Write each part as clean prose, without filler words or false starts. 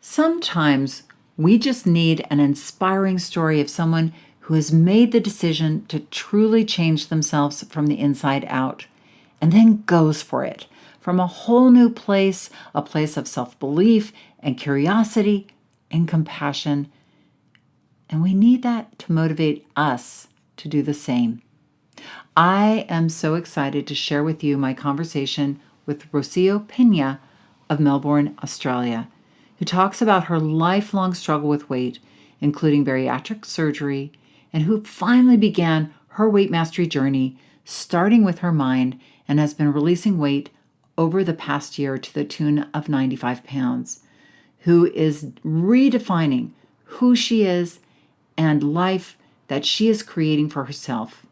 Sometimes we just need an inspiring story of someone who has made the decision to truly change themselves from the inside out and then goes for it from a whole new place, a place of self-belief and curiosity and compassion. And we need that to motivate us to do the same. I am so excited to share with you my conversation with Rocio Pena of Melbourne, Australia, who talks about her lifelong struggle with weight, including bariatric surgery, and who finally began her weight mastery journey, starting with her mind, and has been releasing weight over the past year to the tune of 95 pounds, who is redefining who she is and life that she is creating for herself.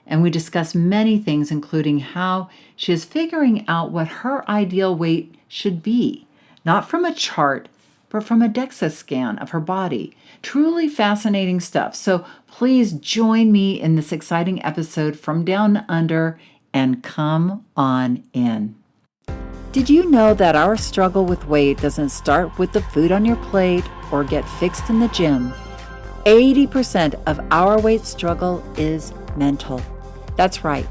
And we discuss many things, including how she is figuring out what her ideal weight should be, not from a chart, but from a DEXA scan of her body. Truly fascinating stuff. So please join me in this exciting episode from Down Under and come on in. Did you know that our struggle with weight doesn't start with the food on your plate or get fixed in the gym? 80% of our weight struggle is mental. That's right.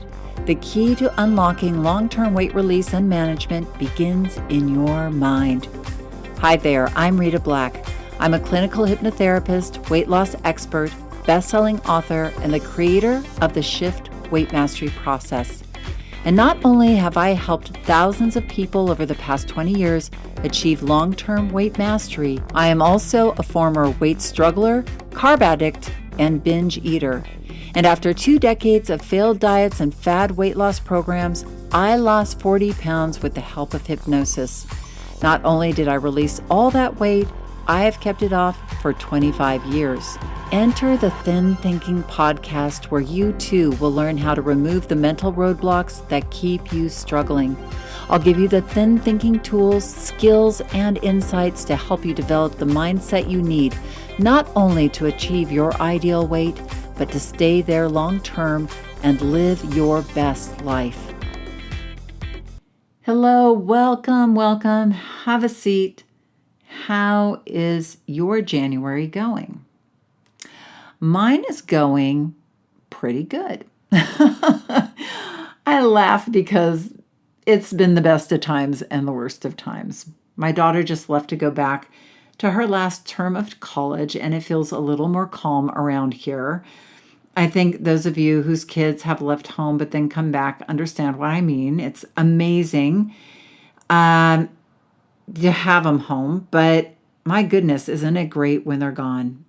The key to unlocking long-term weight release and management begins in your mind. Hi there, I'm Rita Black. I'm a clinical hypnotherapist, weight loss expert, best-selling author, and the creator of the Shift Weight Mastery process. And not only have I helped thousands of people over the past 20 years achieve long-term weight mastery, I am also a former weight struggler, carb addict, and binge eater. And after 2 decades of failed diets and fad weight loss programs, I lost 40 pounds with the help of hypnosis. Not only did I release all that weight, I have kept it off for 25 years. Enter the Thin Thinking podcast, where you too will learn how to remove the mental roadblocks that keep you struggling. I'll give you the thin thinking tools, skills, and insights to help you develop the mindset you need, not only to achieve your ideal weight, but to stay there long term and live your best life. Hello, welcome. Have a seat. How is your January going? Mine is going pretty good. I laugh because it's been the best of times and the worst of times. My daughter just left to go back to her last term of college, and it feels a little more calm around here. I think those of you whose kids have left home but then come back understand what I mean. It's amazing to have them home, but my goodness, isn't it great when they're gone?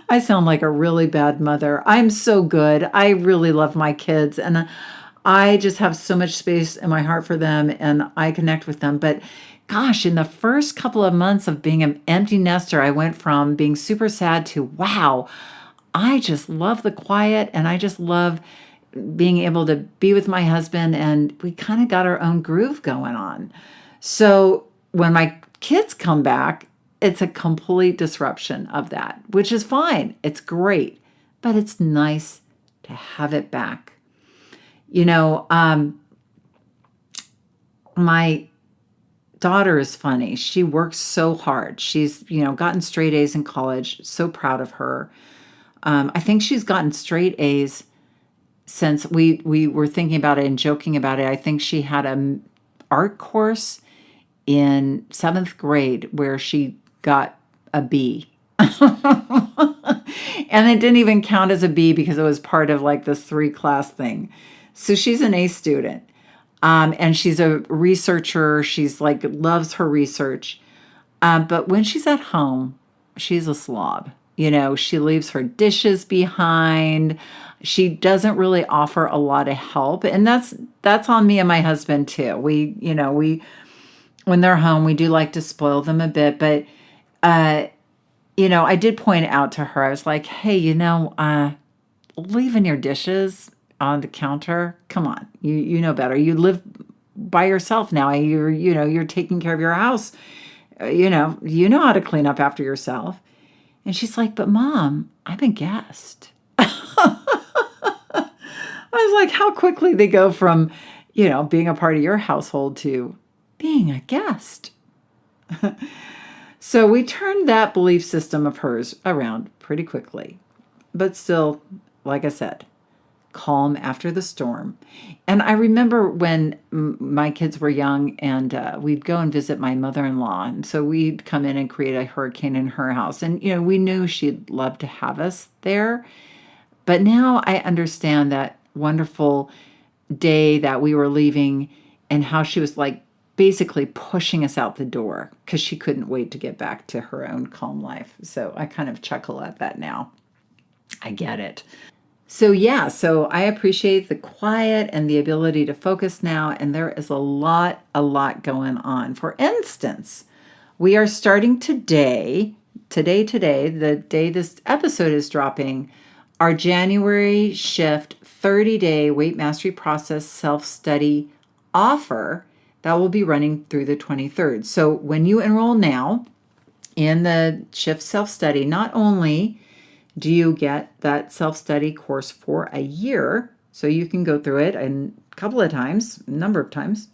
I sound like a really bad mother. I'm so good. I really love my kids, and I just have so much space in my heart for them, and I connect with them. But gosh, in the first couple of months of being an empty nester, I went from being super sad to, wow, I just love the quiet, and I just love being able to be with my husband, and we kind of got our own groove going on. So when my kids come back, it's a complete disruption of that, which is fine. It's great, but it's nice to have it back. You know, my daughter is funny. She works so hard. She's, gotten straight A's in college. So proud of her. I think she's gotten straight A's since we were thinking about it and joking about it. I think she had an art course in 7th grade where she got a B. And it didn't even count as a B because it was part of like this 3-class thing. So she's an A student. And she's a researcher. She's loves her research. But when she's at home, she's a slob. She leaves her dishes behind. She doesn't really offer a lot of help. And that's on me and my husband too. We when they're home, we do like to spoil them a bit. But, I did point out to her, I was like, hey, leaving your dishes on the counter, come on, you know better. You live by yourself now. You're taking care of your house. You know how to clean up after yourself. And she's like, but Mom, I'm a guest. I was like, how quickly they go from, being a part of your household to being a guest. So we turned that belief system of hers around pretty quickly. But still, like I said, calm after the storm. And I remember when my kids were young and we'd go and visit my mother in law. And so we'd come in and create a hurricane in her house. And, we knew she'd love to have us there. But now I understand that wonderful day that we were leaving and how she was like basically pushing us out the door because she couldn't wait to get back to her own calm life. So I kind of chuckle at that now. I get it. So, yeah, so I appreciate the quiet and the ability to focus now. And there is a lot going on. For instance, we are starting today, the day this episode is dropping, our January shift 30-day weight mastery process self-study offer that will be running through the 23rd. So when you enroll now in the shift self-study, not only do you get that self-study course for a year, so you can go through it a couple of times, a number of times,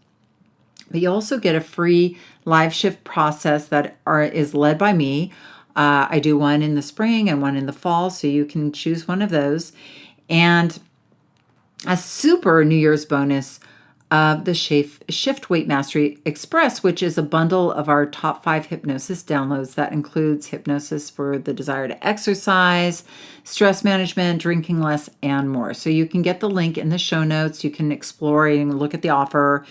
but you also get a free live shift process that is led by me. I do one in the spring and one in the fall, so you can choose one of those. And a super New Year's bonus of the Shift Weight Mastery Express, which is a bundle of our top 5 hypnosis downloads that includes hypnosis for the desire to exercise, stress management, drinking less, and more. So you can get the link in the show notes. You can explore and look at the offer.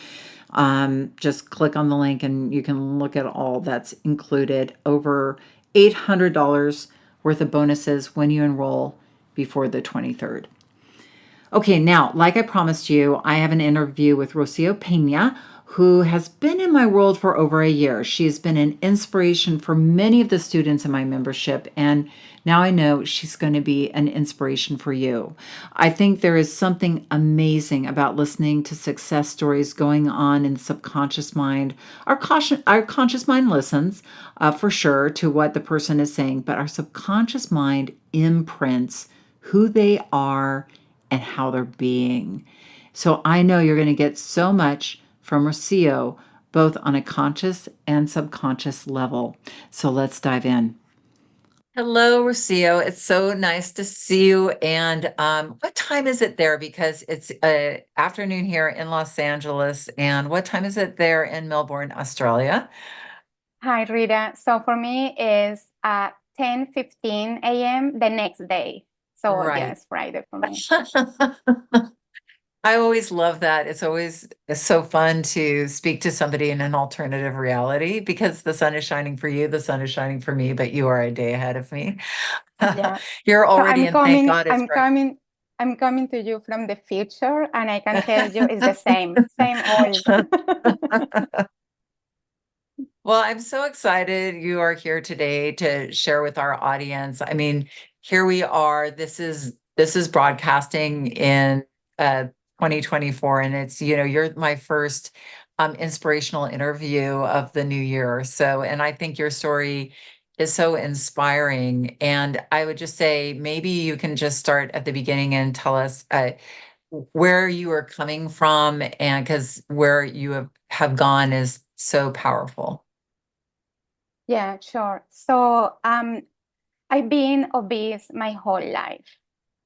Just click on the link and you can look at all that's included. Over $800 worth of bonuses when you enroll before the 23rd. Okay, now, like I promised you, I have an interview with Rocio Pena, who has been in my world for over a year. She's been an inspiration for many of the students in my membership, and now I know she's going to be an inspiration for you. I think there is something amazing about listening to success stories going on in the subconscious mind. Our conscious mind listens, for sure, to what the person is saying, but our subconscious mind imprints who they are and how they're being. So I know you're going to get so much from Rocio, both on a conscious and subconscious level. So let's dive in. Hello, Rocio. It's so nice to see you. And what time is it there? Because it's afternoon here in Los Angeles. And what time is it there in Melbourne, Australia? Hi, Rita. So for me, it's 10:15 a.m. the next day. So Right. yes, Friday for me. I always love that. It's so fun to speak to somebody in an alternative reality because the sun is shining for you, the sun is shining for me, but you are a day ahead of me. Yeah. You're So already I'm in, thank coming, God it's I'm bright. coming, I'm coming to you from the future, and I can tell you it's the same old. Well, I'm so excited you are here today to share with our audience. I mean, here we are. This is broadcasting in 2024, and it's, you're my first inspirational interview of the new year. So, and I think your story is so inspiring. And I would just say maybe you can just start at the beginning and tell us where you are coming from, and because where you have gone is so powerful. Yeah, sure. So I've been obese my whole life.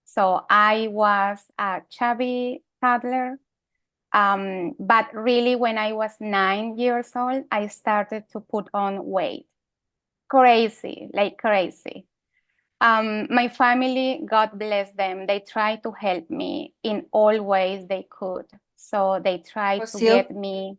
So I was a chubby toddler. But really, when I was 9 years old, I started to put on weight. Crazy, like crazy. My family, God bless them, they tried to help me in all ways they could. So they tried to Rocio, get me.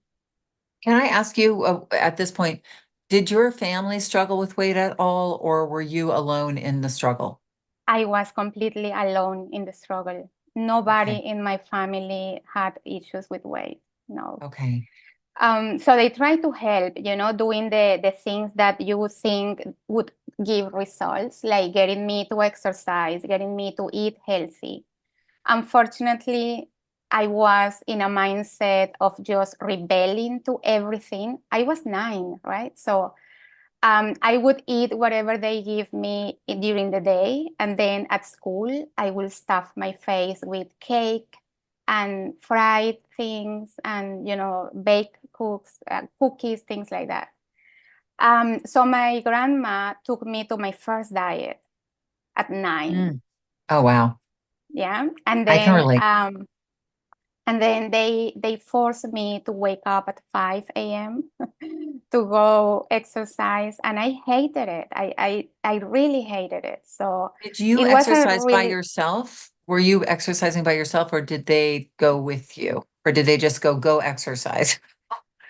can I ask you at this point, did your family struggle with weight at all, or were you alone in the struggle? I was completely alone in the struggle. Nobody Okay. in my family had issues with weight. No. Okay. So they try to help, doing the things that you would think would give results, like getting me to exercise, getting me to eat healthy. Unfortunately, I was in a mindset of just rebelling to everything. I was 9, right? So I would eat whatever they give me during the day. And then at school, I will stuff my face with cake and fried things and, baked cookies, things like that. So my grandma took me to my first diet at 9. Mm. Oh, wow. Yeah. I can relate. And then they forced me to wake up at 5 a.m. to go exercise, and I hated it. I really hated it. So Did you it wasn't exercise by really. yourself? Were you exercising by yourself, or did they go with you? Or did they just go exercise?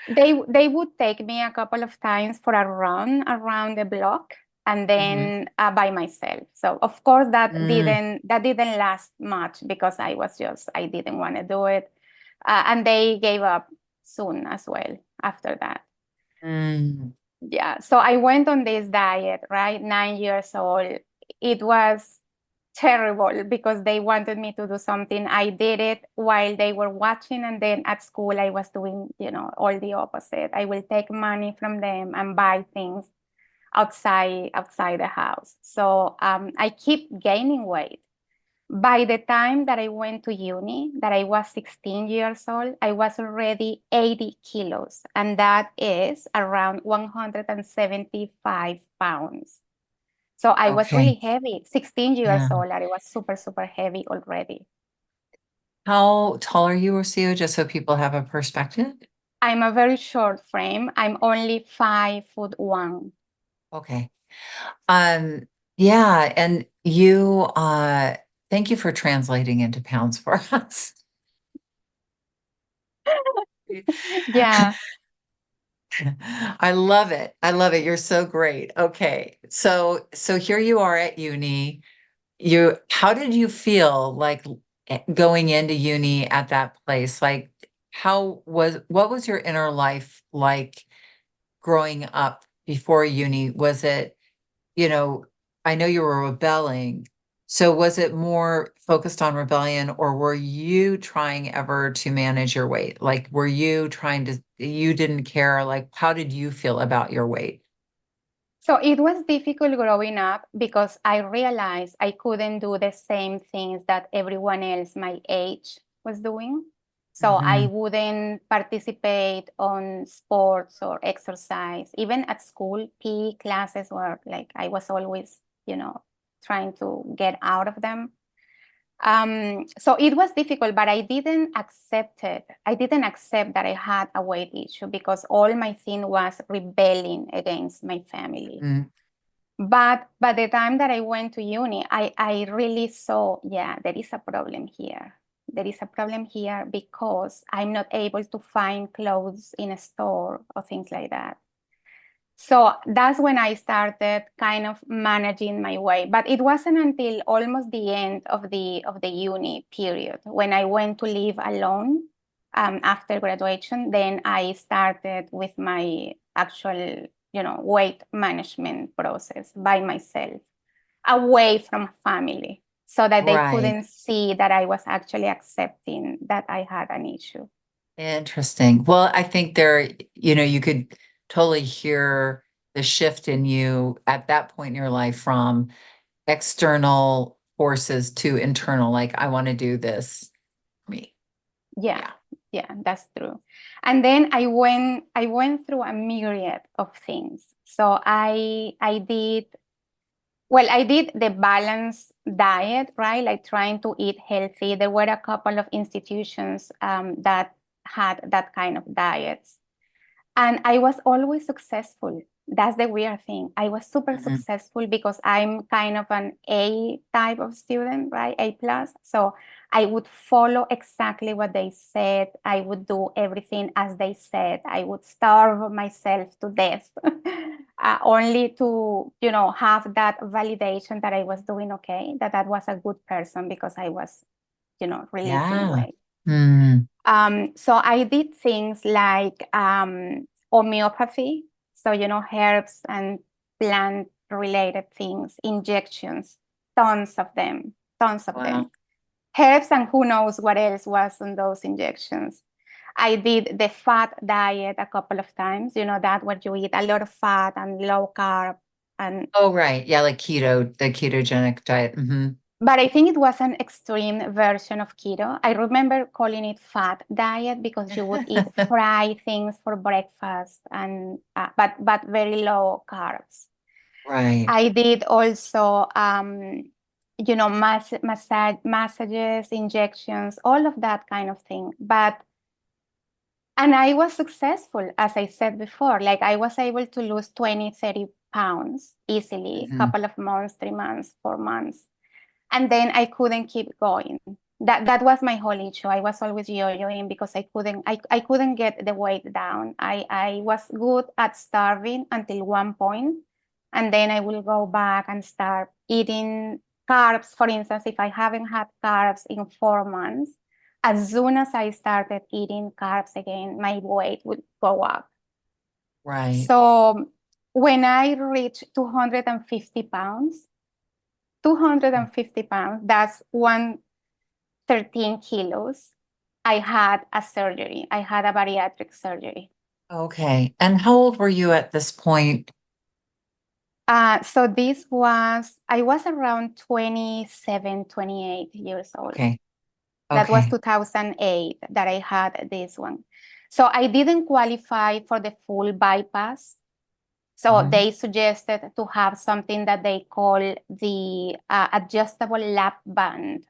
They would take me a couple of times for a run around the block, and Hmm. then by myself. So of course Mm, that didn't last much because I didn't want to do it, and they gave up soon as well after that. mm. Yeah, so I went on this diet, right? 9 years old. It was terrible because they wanted me to do something. I did it while they were watching, and then at school I was doing, all the opposite. I will take money from them and buy things outside the house. So I keep gaining weight. By the time that I went to uni, that I was 16 years old, I was already 80 kilos, and that is around 175 pounds. So I was Okay. really heavy, 16 years Yeah. old, and I was super, super heavy already. How tall are you, Rocio, just so people have a perspective? I'm a very short frame. I'm only 5'1". Okay. Um, yeah, and you thank you for translating into pounds for us. Yeah. I love it. I love it. You're so great. Okay. So here you are at uni. How did you feel like going into uni at that place? Like what was your inner life like growing up before uni? Was it, you know, I know you were rebelling. So was it more focused on rebellion, or were you trying ever to manage your weight? Like, were you trying to, you didn't care? Like, how did you feel about your weight? So it was difficult growing up because I realized I couldn't do the same things that everyone else my age was doing. So I Hmm. wouldn't participate on sports or exercise. Even at school, PE classes were like I was always, trying to get out of them. So it was difficult, but I didn't accept it. I didn't accept that I had a weight issue because all my thing was rebelling against my family. Mm, But by the time that I went to uni, I really saw, yeah, there is a problem here. There is a problem here because I'm not able to find clothes in a store or things like that. So that's when I started kind of managing my way. But it wasn't until almost the end of the uni period when I went to live alone after graduation. Then I started with my actual, weight management process by myself, away from family, so that they right. couldn't see that I was actually accepting that I had an issue. Interesting. Well, I think you could totally hear the shift in you at that point in your life from external forces to internal, like, I want to do this for me. Yeah, Yeah. yeah, that's true. And then I went through a myriad of things. So I did the balanced diet, right? Like trying to eat healthy. There were a couple of institutions that had that kind of diets. And I was always successful. That's the weird thing. I was super Mhm. successful because I'm kind of an A type of student, right? A plus. So I would follow exactly what they said. I would do everything as they said. I would starve myself to death, only to, have that validation that I was doing okay, that was a good person because I was, releasing Yeah. weight. Mm. So I did things like homeopathy, so herbs and plant related things, injections, tons of them, tons of them. Wow. Herbs and who knows what else was on those injections. I did the fat diet a couple of times, that where you eat a lot of fat and low carb and Oh, right. Yeah, like keto, the ketogenic diet. Hmm. But I think it was an extreme version of keto. I remember calling it fat diet because you would eat fried things for breakfast and but very low carbs. Right. I did also massages, injections, all of that kind of thing. And I was successful, as I said before. Like I was able to lose 20, 30 pounds easily, Hmm. couple of months, 3 months, 4 months. And then I couldn't keep going. That was my whole issue. I was always yo-yoing because I couldn't get the weight down. I was good at starving until one point, and then I will go back and start eating carbs. For instance, if I haven't had carbs in 4 months, as soon as I started eating carbs again, my weight would go up. Right. So when I reached 250 pounds, 250 pounds, that's 113 kilos. I had a surgery. I had a bariatric surgery. Okay. And how old were you at this point? So I was around 27, 28 years old. Okay. That was Okay. 2008 that I had this one. So I didn't qualify for the full bypass. So Hmm. they suggested to have something that they call the adjustable lap band.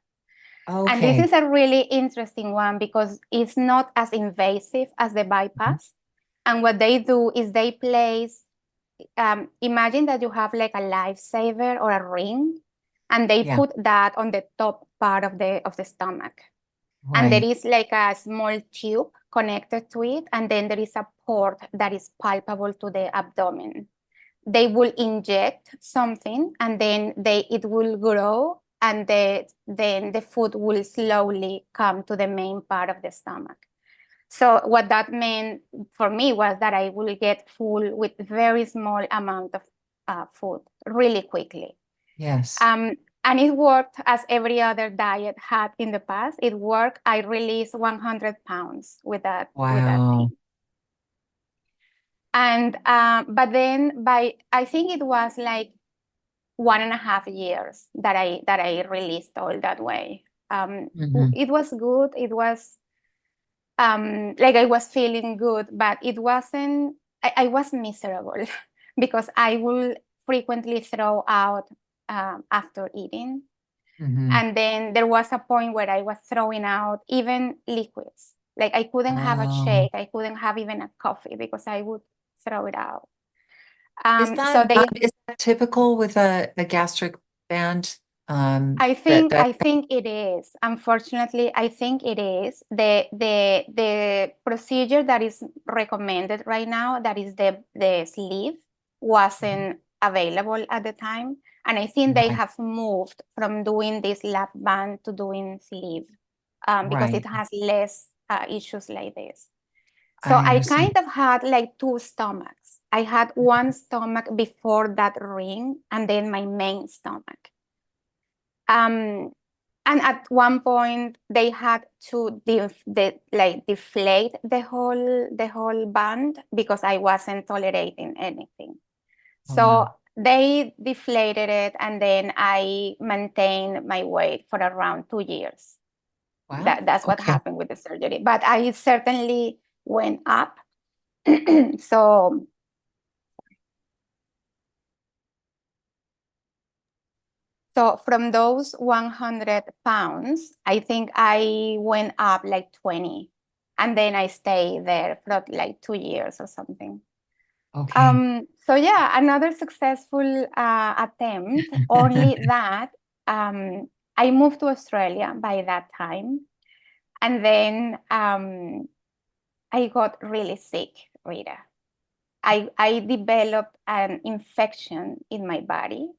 And this Okay. is a really interesting one because it's not as invasive as the Mhm. bypass. And what they do is they place, imagine that you have like a lifesaver or a ring, and they Yeah. put that on the top part of the stomach. And there Right. is like a small tube connected to it, and then there is a port that is palpable to the abdomen. They will inject something and then it will grow and then the food will slowly come to the main part of the stomach. So what that meant for me was that I will get full with very small amount of food really quickly. Yes. Um, and it worked as every other diet had in the past. It worked. I released 100 pounds with that Wow. thing. And but then by I think it was like 1.5 years that I released all that way. Hmm. It was good. It was like I was feeling good, but it wasn't. I was miserable because I will frequently throw out after eating, Hmm. and then there was a point where I was throwing out even liquids. Like I couldn't have a Oh. shake. I couldn't have even a coffee because I would throw it out. So Is that typical with a gastric band? I think it is. Unfortunately, I think it is. The procedure that is recommended right now, that is the sleeve, Mhm. wasn't available at the time. And I think they Right. have moved from doing this lap band to doing sleeve because it Right. has less issues like this. So I I understand. kind of had like two stomachs. I had one stomach before that ring and then my main stomach. Um, and at one point they had to deflate the whole band because I wasn't tolerating anything. Oh no. So they deflated it, and then I maintained my weight for around 2 years. Wow. That's what Okay. happened with the surgery. But I certainly went up. So So from those 100 pounds, I think I went up like 20. And then I stayed there for like 2 years or something. Okay. So yeah, another successful attempt. Only that I moved to Australia by that time. And then I got really sick, Rita. I developed an infection in my body.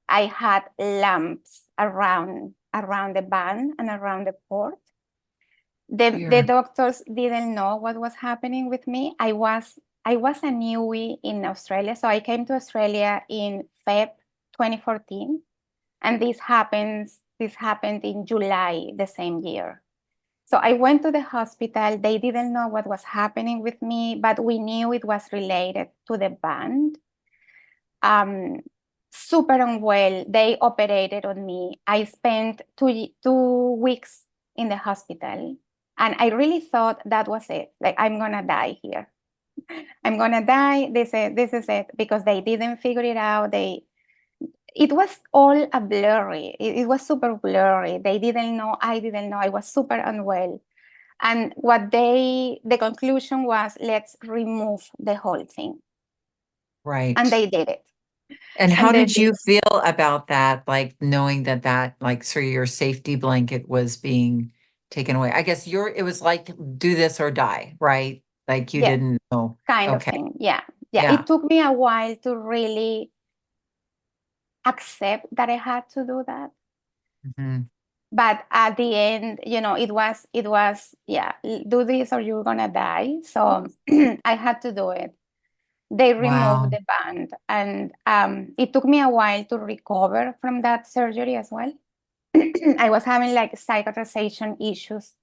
I had lumps around the band and around the port. The Here. doctors didn't know what was happening with me. I was a newbie in Australia, so I came to Australia in Feb 2014, and this happened in July the same year. So I went to the hospital. They didn't know what was happening with me, but we knew it was related to the band. Um, super unwell. They operated on me. I spent 2 weeks in the hospital, and I really thought that was it. Like, I'm gonna die here. I'm gonna die. This is it, because they didn't figure it out. It was all a blurry. It was super blurry. They didn't know. I didn't know. I was super unwell. And the conclusion was, let's remove the whole thing. And Right. they did it. And how And they did did you feel about that? Like knowing that like sort of your safety blanket was being taken away. I guess it was like do this or die, right? Like you Yeah, didn't know. kind of Okay. thing. Yeah. Yeah. Yeah. It took me a while to really accept that I had to do that. Mhm. But at the end, it was, yeah, do this or you're gonna die. So I had to do it. They removed Wow. the band, and it took me a while to recover from that surgery as well. I was having like cicatrization issues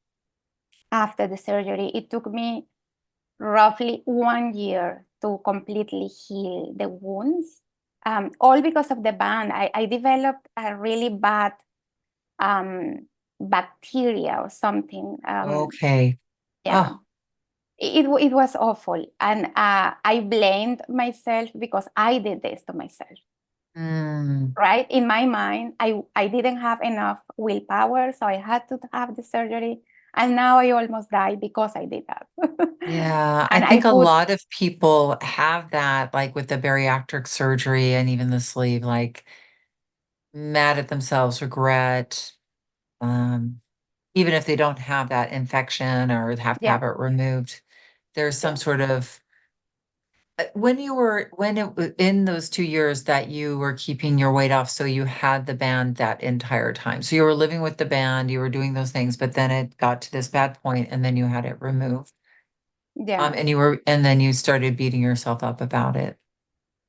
after the surgery. It took me roughly 1 year to completely heal the wounds, all because of the band. I developed a really bad um, bacteria or something. Okay. Yeah, Oh. it was awful. And I blamed myself because I did this to myself. Mm. Right? In my mind, I didn't have enough willpower, so I had to have the surgery. And now I almost died because I did that. Yeah, I And I think a put, lot of people have that, like with the bariatric surgery and even the sleeve, like mad at themselves, regret, um, even if they don't have that infection or have to yeah, have it removed. There's some yeah, sort of in those 2 years that you were keeping your weight off, so you had the band that entire time. So you were living with the band, you were doing those things, but then it got to this bad point and then you had it removed. yeah. And then you started beating yourself up about it.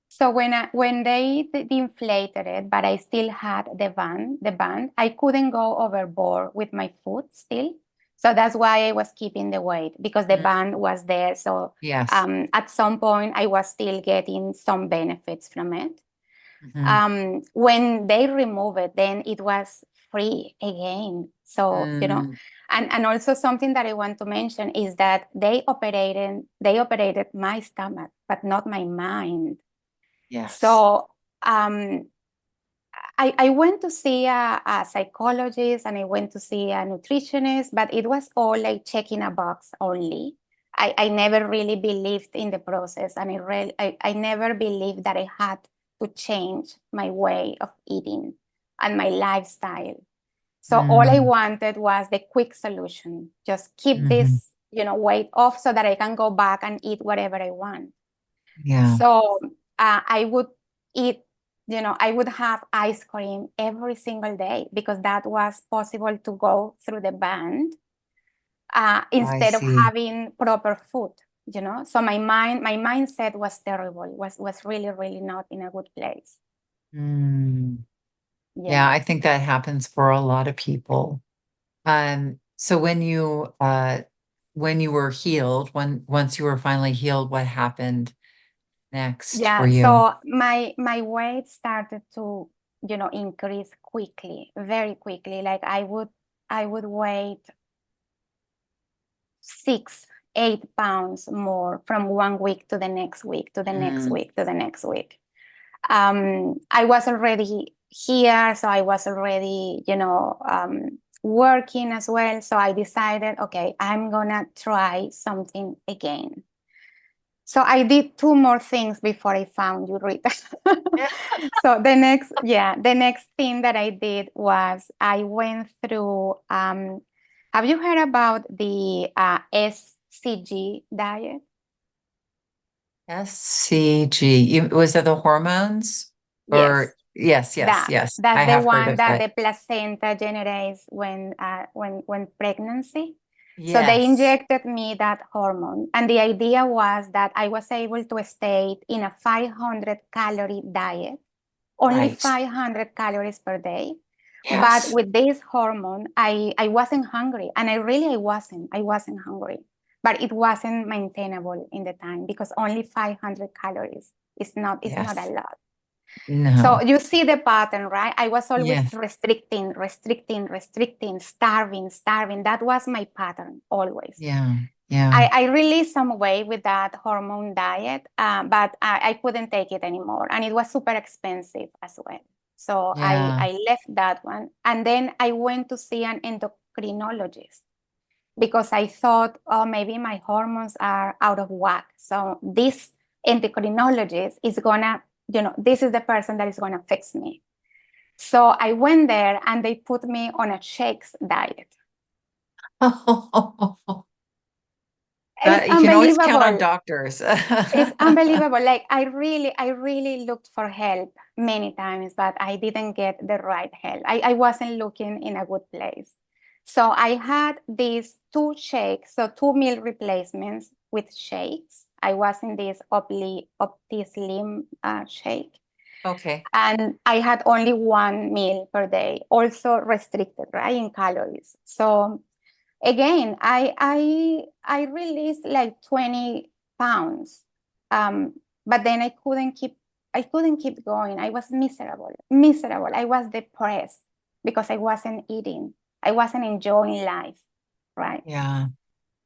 So when they deflated it, but I still had the band, I couldn't go overboard with my food still. So that's why I was keeping the weight, because the Mm. band was there. So Yes. at some point, I was still getting some benefits from it. Mhm. When they remove it, then it was free again. So, Mm. and also something that I want to mention is that they operated my stomach, but not my mind. Yes. So um, I went to see a psychologist, and I went to see a nutritionist, but it was all like checking a box only. I never really believed in the process, and I never believed that I had to change my way of eating and my lifestyle. So all I Mm. wanted was the quick solution. Just keep Mhm. this, weight off so that I can go back and eat whatever I want. Yeah. So I would eat, I would have ice cream every single day, because that was possible to go through the band, I instead of see. having proper food. So my mindset was terrible, was really, really not in a good place. Mm. Yeah, Yeah. I think that happens for a lot of people. So when you were healed, once you were finally healed, what happened next for Yeah. you? So my weight started to, increase quickly, very quickly. Like I would weigh 6, 8 pounds more from one week to the next week, to the next Mm. week, to the next week. I was already here, so I was already, working as well. So I decided, okay, I'm gonna try something again. So I did two more things before I found you, Rita. So the next thing that I did was I went through. Have you heard about the SCG diet? SCG. Was that the hormones? Yes, Or yes, yes, that's yes. that's I the have heard one of that that. the placenta generates when pregnancy. So they Yes. injected me that hormone, and the idea was that I was able to stay in a 500-calorie diet, only Right. 500 calories per day. But Yes. with this hormone, I wasn't hungry. And I wasn't hungry. But it wasn't maintainable in the time, because only 500 calories is not a Yes. lot. So No. you see the pattern, right? I was always Yes. restricting, restricting, restricting, starving, starving. That was my pattern always. Yeah. Yeah. I released some weight with that hormone diet, but I couldn't take it anymore. And it was super expensive as well. So Yeah. I left that one. And then I went to see an endocrinologist because I thought, oh, maybe my hormones are out of whack. So this endocrinologist is gonna, this is the person that is gonna fix me. So I went there and they put me on a shakes diet. It's That you can always count on unbelievable. doctors. It's unbelievable. Like I really looked for help many times, but I didn't get the right help. I wasn't looking in a good place. So I had these two shakes, so two meal replacements with shakes. I was in this Opti Slim shake, Okay. and I had only one meal per day, also restricted, right, in calories. So again, I released like 20 pounds. But then I couldn't keep going. I was miserable, miserable. I was depressed because I wasn't eating. I wasn't enjoying life, right? Yeah.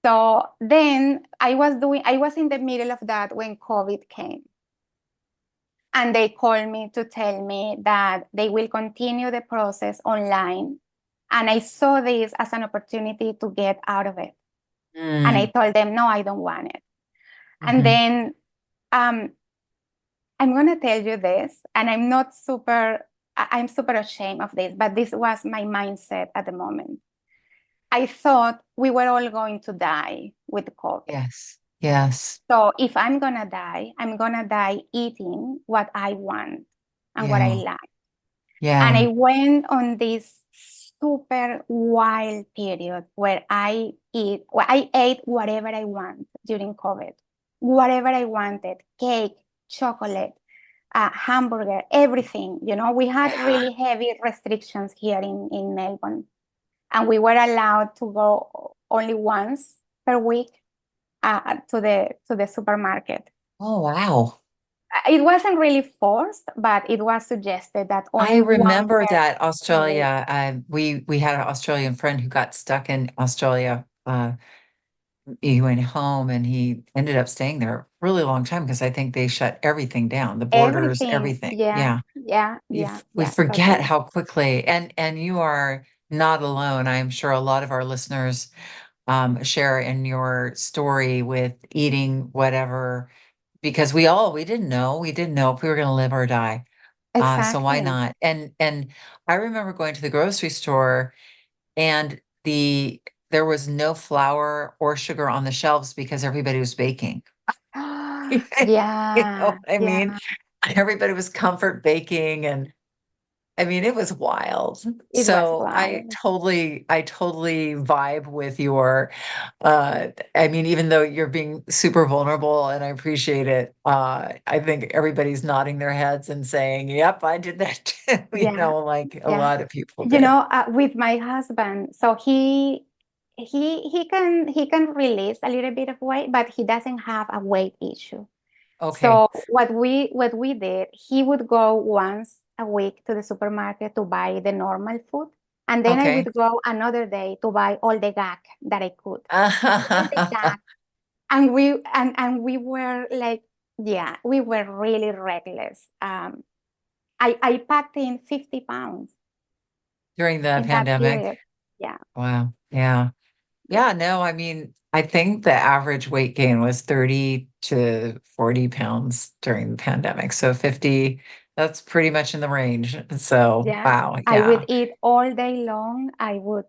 So then I was in the middle of that when COVID came. And they called me to tell me that they will continue the process online. And I saw this as an opportunity to get out of it. And I Mm. told them, no, I don't want it. And Hmm. then um, I'm going to tell you this, and I'm super ashamed of this, but this was my mindset at the moment. I thought we were all going to die with COVID. Yes. Yes. So if I'm going to die, I'm going to die eating what I want and what I Yeah. like. And Yeah. I went on this super wild period where I ate whatever I want during COVID, whatever I wanted, cake, chocolate, hamburger, everything. We had Yeah. really heavy restrictions here in Melbourne, and we were allowed to go only once per week to the supermarket. Oh, wow. It wasn't really forced, but it was suggested that I only one remember that person per week. Australia, we had an Australian friend who got stuck in Australia. He went home and he ended up staying there a really long time because I think they shut everything down, the borders, Everything. everything. Yeah, Yeah. yeah, yeah, We yeah, forget totally. how quickly, and you are not alone. I'm sure a lot of our listeners share in your story with eating whatever, because we didn't know if we were going to live or die. So why Exactly. not? And I remember going to the grocery store and there was no flour or sugar on the shelves because everybody was baking. You know Yeah, what I mean? yeah, Everybody was comfort baking, and I mean it was wild. it was So wild. I totally vibe with your I mean, even though you're being super vulnerable and I appreciate it, I think everybody's nodding their heads and saying, "Yep, I did that too," Yeah, like a yeah. lot of people did. With my husband, so he can release a little bit of weight, but he doesn't have a weight issue. Okay. So what we did, he would go once a week to the supermarket to buy the normal food, and then I Okay. would go another day to buy all the gack that I could, all the gack. And we were like, yeah, we were really reckless. I packed in 50 pounds During the in that pandemic. period. Yeah, Wow. Yeah. yeah, Yeah, no, I mean, I think the average weight gain was 30 to 40 pounds during the pandemic. So 50, that's pretty much in the range. So, yeah. wow. I would Yeah. eat all day long. I would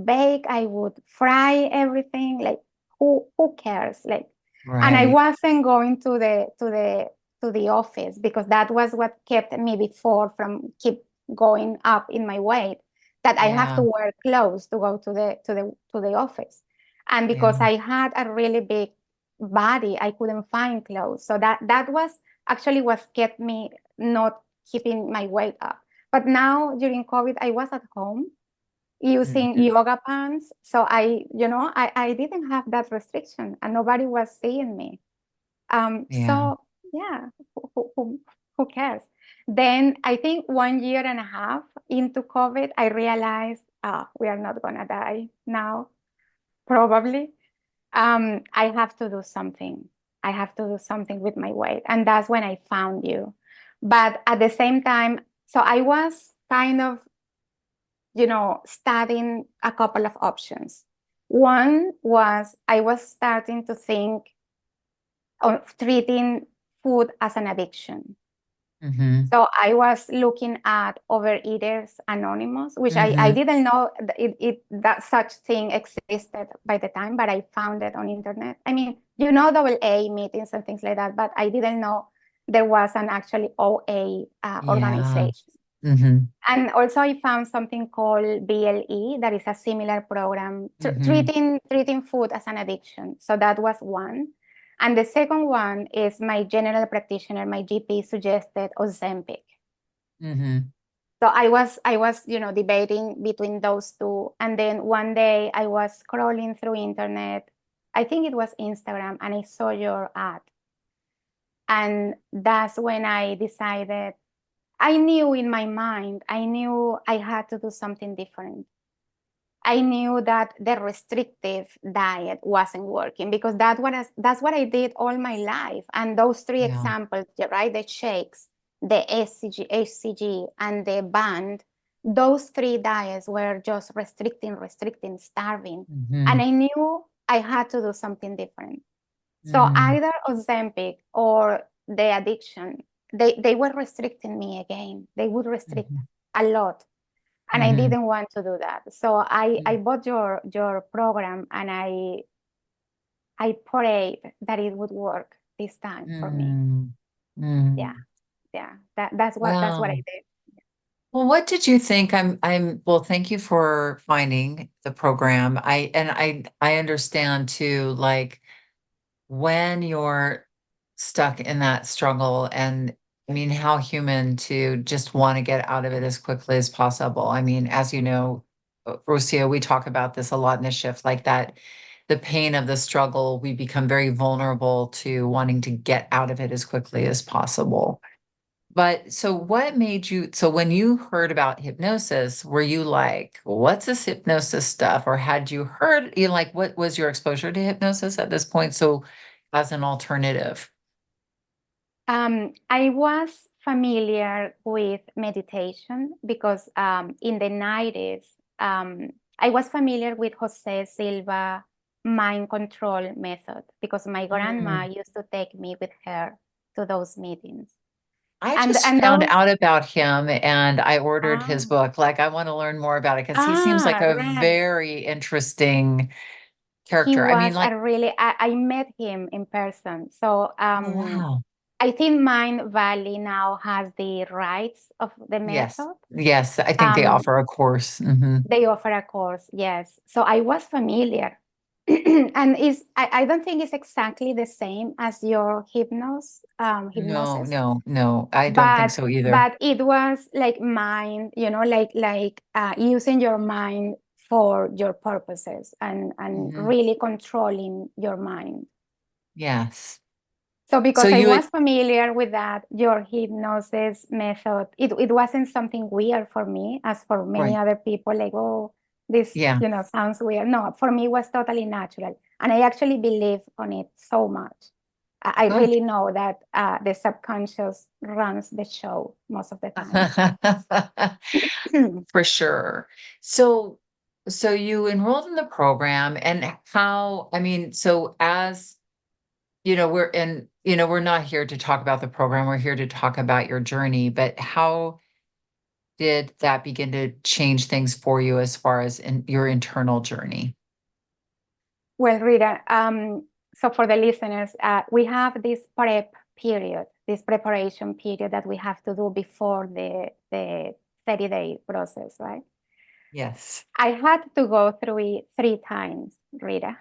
bake. I would fry everything. Like who cares? Like, and I Right. wasn't going to the office because that was what kept me before from keep going up in my weight. That I have Yeah. to wear clothes to go to the office, and Yeah. because I had a really big body, I couldn't find clothes. So that was actually what kept me not keeping my weight up. But now during COVID, I was at home using Mhm. yoga pants. So I didn't have that restriction and nobody was seeing me. Yeah. So yeah, who who cares? Then I think 1.5 years into COVID, I realized, we are not gonna die now, probably. I have to do something. I have to do something with my weight. And that's when I found you. But at the same time, so I was kind of, studying a couple of options. One was I was starting to think of treating food as an addiction. Mm-hmm. So I was looking at Overeaters Anonymous, which I Mm-hmm. didn't know that such thing existed by the time, but I found it on internet. I mean, AA meetings and things like that, but I didn't know there was an actually OA Yeah. organization. Mm-hmm. And also I found something called BLE, that is a similar program Mm-hmm. treating food as an addiction. So that was one. And the second one is my general practitioner, my GP suggested Ozempic. Mm-hmm. So I was, debating between those two. And then one day I was scrolling through internet. I think it was Instagram, and I saw your ad. And that's when I decided, I knew in my mind, I knew I had to do something different. I knew that the restrictive diet wasn't working, because that's what I did all my life. And those three Yeah. examples, right? The shakes, the HCG, and the band, those three diets were just restricting, starving. Mm-hmm. And I knew I had to do something different. So Mm-hmm. either Ozempic or the addiction, they were restricting me again. They would restrict a lot. And I Mm-hmm. didn't want to do that. So I bought your program, and I prayed that it would work this time for me. Yeah, Mm-hmm. yeah. That's what I Wow. did. Well, what did you think? Well, thank you for finding the program. I understand too, like when you're stuck in that struggle, and I mean, how human to just want to get out of it as quickly as possible. I mean, as you know, Rocio, we talk about this a lot in the shift, like that, the pain of the struggle, we become very vulnerable to wanting to get out of it as quickly as possible. But so what made you, so when you heard about hypnosis, were you like, what's this hypnosis stuff? Or had you heard, like, what was your exposure to hypnosis at this point? So as an alternative. I was familiar with meditation because in the 90s, I was familiar with Jose Silva mind control method, because my grandma Mm. used to take me with her to those meetings. I And just and found those out about him and I ordered his ah book. Like, I want to learn more about it because he seems like a right. very interesting He character. I mean, was like, a really I met him in person. So oh, wow. I think Mind Valley now has the rights of the Yes. method. Yes. I think they Um, offer a course. Hmm. they offer a course, yes. So I was familiar. And I don't think it's exactly the same as your No, hypnosis, no, no. I don't think but so either. but it was like mind, like using your mind for your purposes, and Hmm. really controlling your mind. Yes. So So because I you would, was familiar with that, your hypnosis method, it wasn't something weird for me, as for many right. other people, like, oh, this, Yeah. sounds weird. No, for me, it was totally natural. And I actually believe on it so much. I Good. really know that the subconscious runs the show most of the time. For sure. So, so you enrolled in the program and how, I mean, so as we're not here to talk about the program. We're here to talk about your journey, but how did that begin to change things for you as far as in your internal journey? Well, Rita, so for the listeners, we have this period, this preparation period that we have to do before the 30-day process, right? Yes. I had to go through it 3 times, Rita.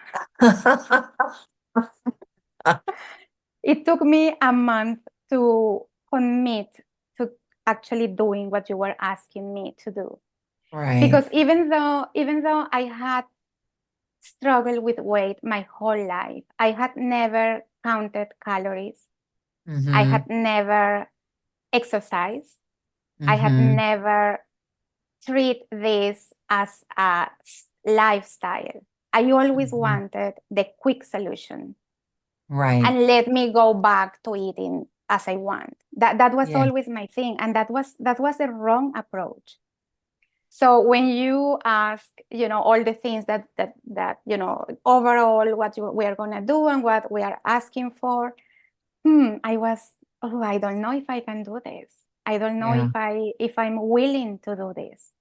It took me a month to commit to actually doing what you were asking me to do. Right. Because even though I had struggled with weight my whole life, I had never counted calories. I Mm-hmm. had never exercise. I had Mm-hmm. never treat this as a lifestyle. I always Mm-hmm. wanted the quick solution Right. and let me go back to eating as I want. That was Yeah. always my thing, and that was the wrong approach. So when you ask, all the things that overall what we are gonna do and what we are asking for, I was, oh, I don't know if I can do this. I don't know Yeah. if I'm willing to do this.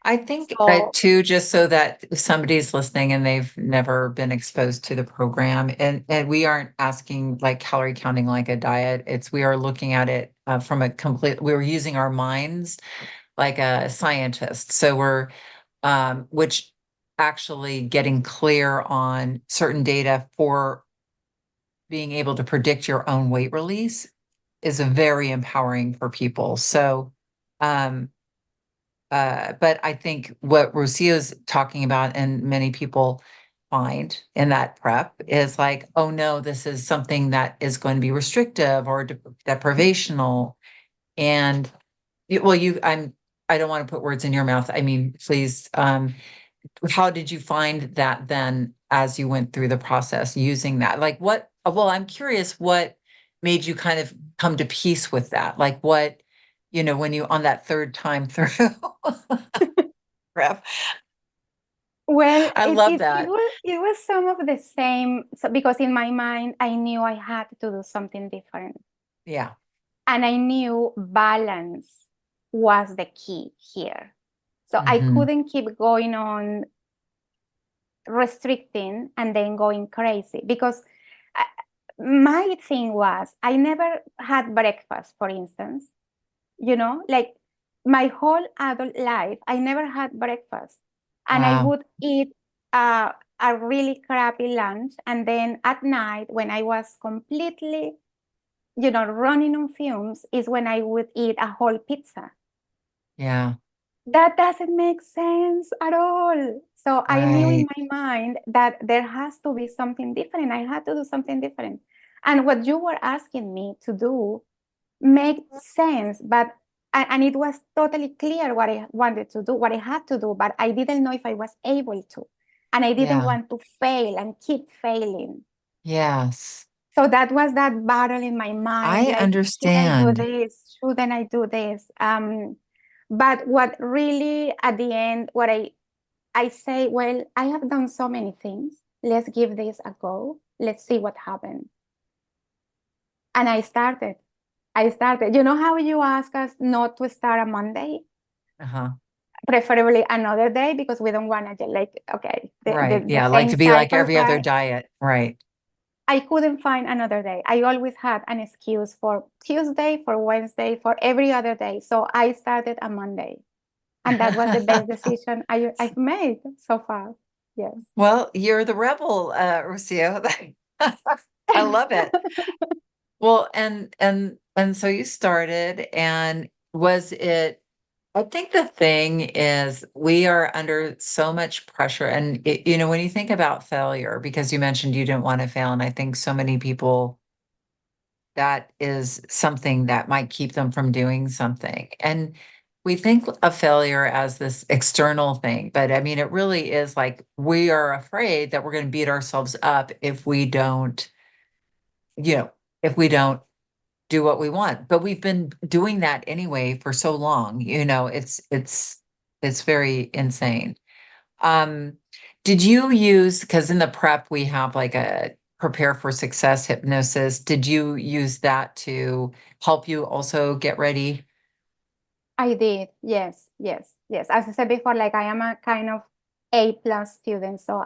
I think So too, just so that if somebody's listening and they've never been exposed to the program, and we aren't asking like calorie counting like a diet. We are looking at it from a complete. We're using our minds like a scientist. So which actually getting clear on certain data for being able to predict your own weight release is a very empowering for people. So, um, but I think what Rocio's talking about, and many people find in that prep, is like, oh no, this is something that is going to be restrictive or deprivational. And well, I don't want to put words in your mouth. I mean, please, how did you find that then as you went through the process using that? Like well, I'm curious what made you kind of come to peace with that? Like what, when you on that third time through prep. well, I it, love it, it that. was it was some of the same, so, because in my mind I knew I had to do something different, Yeah. and I knew balance was the key here. So I Hmm. couldn't keep going on restricting and then going crazy, because I, my thing was I never had breakfast, for instance. Like my whole adult life, I never had breakfast. And I Wow. would eat a really crappy lunch. And then at night, when I was completely, running on fumes, is when I would eat a whole pizza. Yeah. That doesn't make sense at all. So I knew in Right. my mind that there has to be something different. I had to do something different. And what you were asking me to do made sense, but and it was totally clear what I wanted to do, what I had to do, but I didn't know if I was able to. And I didn't Yeah. want to fail and keep failing. Yes. So that was that battle in my mind, I like, should I do understand. this? Shouldn't I do this? But what really at the end, what I say, well, I have done so many things. Let's give this a go. Let's see what happens. And I started. You know how you ask us not to start a Monday, Uh-huh. preferably another day, because we don't want to, like, okay, the, Right. the, the Yeah. Like same to be like cycle, every other right? diet. Right. I couldn't find another day. I always had an excuse for Tuesday, for Wednesday, for every other day. So I started a Monday. And that was the best decision I've made so far. Yes. Well, you're the rebel, Rocio. I love it. Well, and so you started, and was it, I think the thing is we are under so much pressure, and when you think about failure, because you mentioned you didn't want to fail, and I think so many people, that is something that might keep them from doing something. And we think of failure as this external thing, but I mean, it really is like we are afraid that we're going to beat ourselves up you know, if we don't do what we want. But we've been doing that anyway for so long, it's very insane. Um, did you use, because in the prep we have like a prepare for success hypnosis. Did you use that to help you also get ready? I did. Yes, yes, yes. As I said before, like, I am a kind of A+ student. So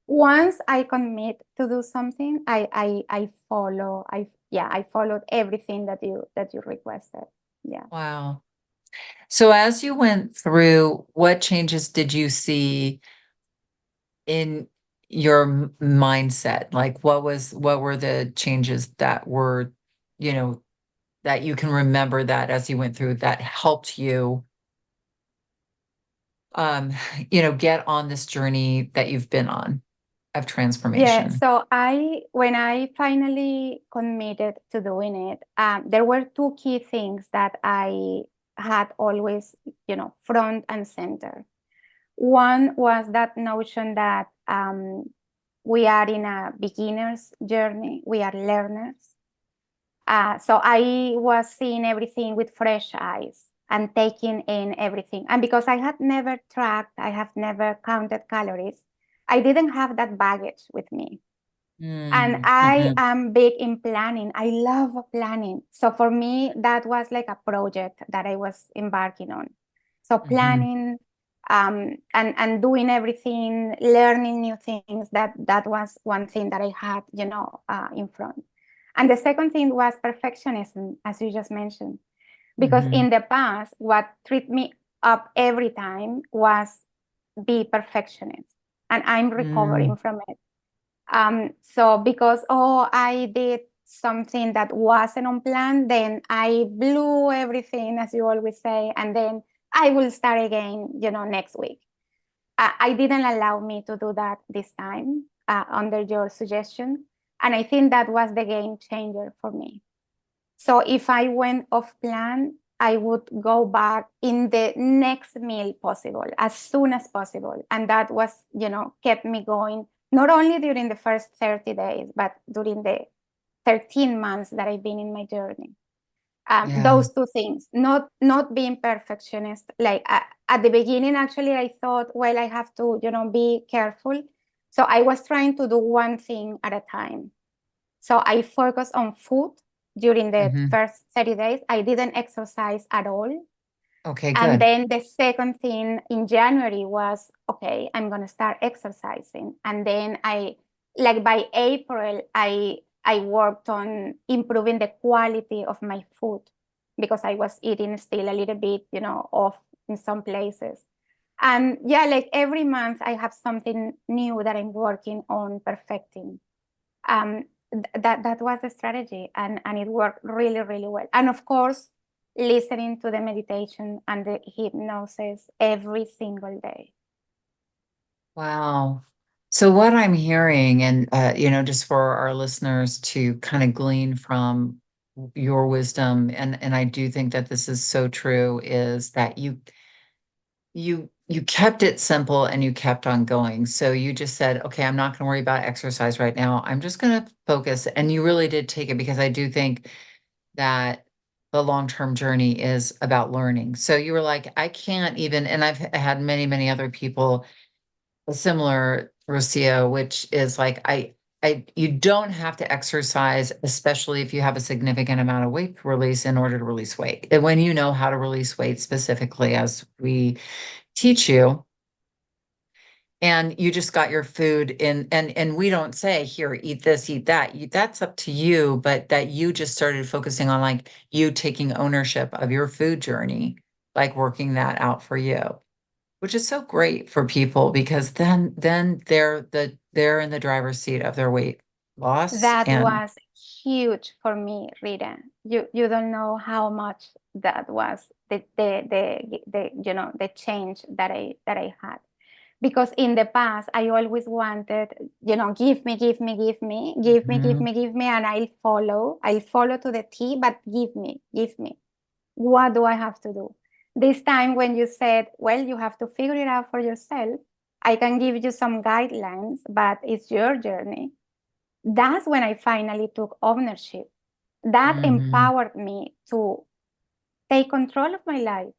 once I commit to do something, I follow. I followed everything that you requested. Yeah. Wow. So as you went through, what changes did you see in your mindset? Like what were the changes that were, you know, that you can remember that as you went through that helped you um, get on this journey that you've been on? of Yeah, transformation? so when I finally committed to doing it, there were two key things that I had always, front and center. One was that notion that we are in a beginner's journey, we are learners. So I was seeing everything with fresh eyes and taking in everything. And because I had never tracked, I have never counted calories, I didn't have that baggage with me. And I Mm-hmm. am big in planning. I love planning. So for me, that was like a project that I was embarking on. So Mm-hmm. planning, and doing everything, learning new things. That was one thing that I had, in front. And the second thing was perfectionism, as you just mentioned, because Mm-hmm. in the past, what tripped me up every time was be perfectionist, and I'm Mm-hmm. recovering from it. So because, I did something that wasn't on plan, then I blew everything, as you always say, and then I will start again, next week. I didn't allow me to do that this time, under your suggestion. And I think that was the game changer for me. So if I went off plan, I would go back in the next meal possible, as soon as possible. And that was, kept me going, not only during the first 30 days, but during the 13 months that I've been in my journey. Yeah. Those two things, not being perfectionist. Like at the beginning, actually, I thought, well, I have to, be careful. So I was trying to do one thing at a time. So I focused on food during the Mm-hmm. first 30 days. I didn't exercise at all. Okay, And good. then the second thing in January was, okay, I'm going to start exercising. And then like by April, I worked on improving the quality of my food because I was eating still a little bit, off in some places. And yeah, like every month I have something new that I'm working on perfecting. um, that was the strategy, and it worked really, really well. And of course, listening to the meditation and the hypnosis every single day. Wow. So what I'm hearing, and just for our listeners to kind of glean from your wisdom, and I do think that this is so true, is that you kept it simple and you kept on going. So you just said, okay, I'm not going to worry about exercise right now. I'm just going to focus. And you really did take it, because I do think that the long-term journey is about learning. So you were like, I can't even, and I've had many, many other people similar, Rocio, which is like, you don't have to exercise, especially if you have a significant amount of weight to release, in order to release weight. And when you know how to release weight specifically, as we teach you, and you just got your food in, and we don't say, here, eat this, eat that. That's up to you, but that you just started focusing on, like, you taking ownership of your food journey, like working that out for you, which is so great for people, because then they're in the driver's seat of their weight loss. That And was huge for me, Rita. You don't know how much that was the change that I had. Because in the past, I always wanted, give me, give me, give me, give me, give Mhm. me, give me, and I'll follow to the T, but give me, give me. What do I have to do? This time when you said, well, you have to figure it out for yourself, I can give you some guidelines, but it's your journey. That's when I finally took ownership. That Mhm. empowered me to take control of my life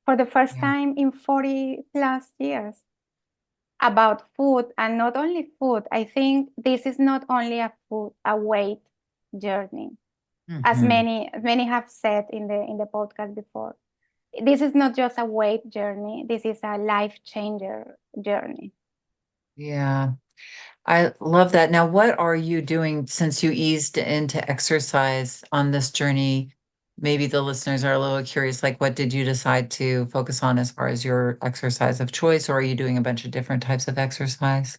for the first Yeah. time in 40 plus years. About food, and not only food. I think this is not only a weight journey, as Mhm. many have said in the podcast before. This is not just a weight journey. This is a life changer journey. Yeah. I love that. Now, what are you doing since you eased into exercise on this journey? Maybe the listeners are a little curious, like, what did you decide to focus on as far as your exercise of choice, or are you doing a bunch of different types of exercise?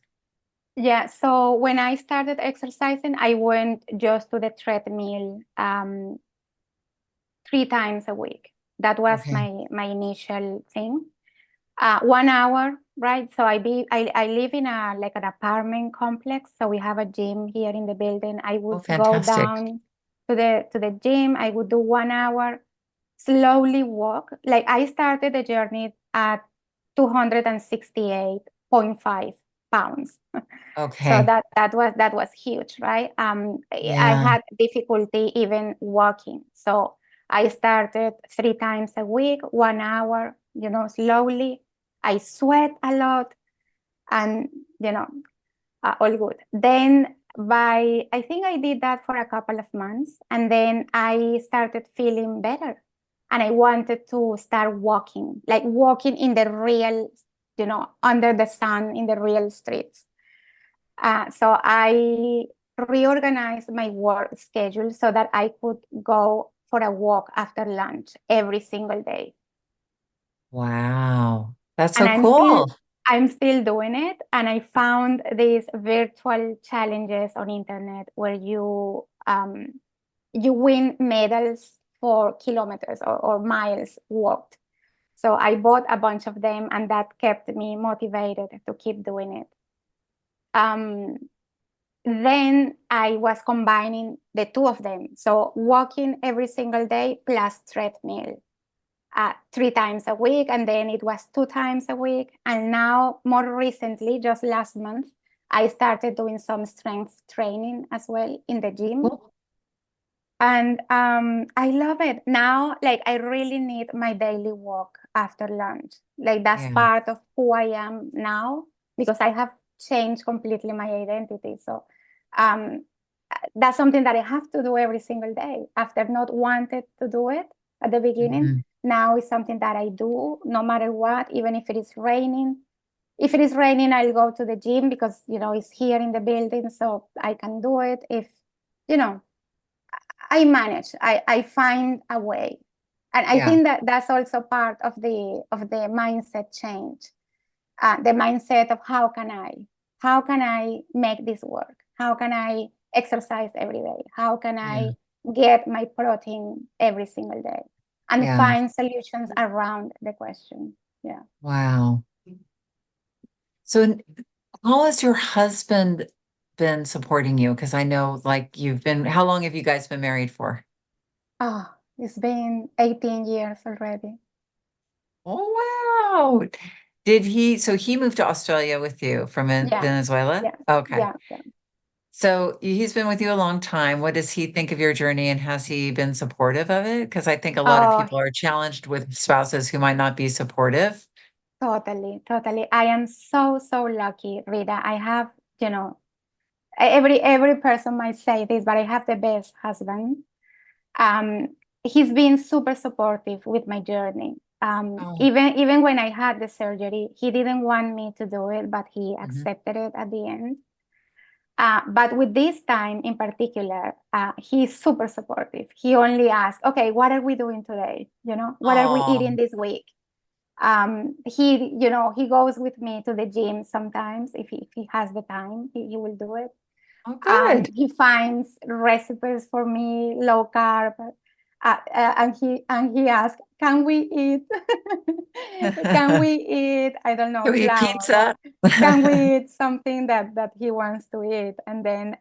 Yeah. So when I started exercising, I went just to the treadmill 3 times a week. That was Okay. my initial thing. 1 hour right? So I live in a like an apartment complex. So we have a gym here in the building. I Oh, would go fantastic. down to the gym. I would do 1 hour, slowly walk. Like I started the journey at 268.5 pounds. So Okay. that was huge, right? I Yeah. had difficulty even walking. So I started 3 times a week, 1 hour, slowly. I sweat a lot and, you know, all good. Then I think I did that for a couple of months and then I started feeling better. And I wanted to start walking, like walking in the real, under the sun in the real streets. So I reorganized my work schedule so that I could go for a walk after lunch every single day. Wow. That's And so cool. I'm still doing it. And I found these virtual challenges on internet where you win medals for kilometers or miles walked. So I bought a bunch of them and that kept me motivated to keep doing it. Um, Then I was combining the two of them. So walking every single day plus treadmill 3 times a week. And then it was 2 times a week. And now, more recently, just last month, I started doing some strength training as well in the gym. Cool. And I love it. Now, like, I really need my daily walk after lunch. Like, that's Yeah. part of who I am now because I have changed completely my identity. So, um, that's something that I have to do every single day. After not wanted to do it at the beginning, Mhm. now it's something that I do no matter what, even if it is raining. If it is raining, I'll go to the gym because, it's here in the building, so I can do it. If, you know, I manage. I find a way. And I Yeah. think that that's also part of the mindset change. The mindset of how can I make this work? How can I exercise every day? How can Yeah. I get my protein every single day? And Yeah. find solutions around the question. Yeah. Wow. So, how has your husband been supporting you? Because I know, like, how long have you guys been married for? Oh, it's been 18 years already. Oh, wow. So he moved to Australia with you from Yeah. Venezuela? Yeah. Okay. Yeah. Yeah. So he's been with you a long time. What does he think of your journey and has he been supportive of it? Because I think a lot of Oh, people are challenged with spouses who might not be supportive. totally, totally. I am so, so lucky, Rita. I have, every person might say this, but I have the best husband. He's been super supportive with my journey. Oh, Even when I had the surgery, he didn't want me to do it, but he mhm. accepted it at the end. But with this time in particular, he's super supportive. He only asked, "Okay, what are we doing today? What are we Oh, eating this week?" He goes with me to the gym sometimes if he has the time, he will do it. oh, good. He finds recipes for me, low carb, and he asks, "Can we eat? Can we eat? I don't know, Do we eat flour, or pizza? can we eat something that he wants to eat?" And then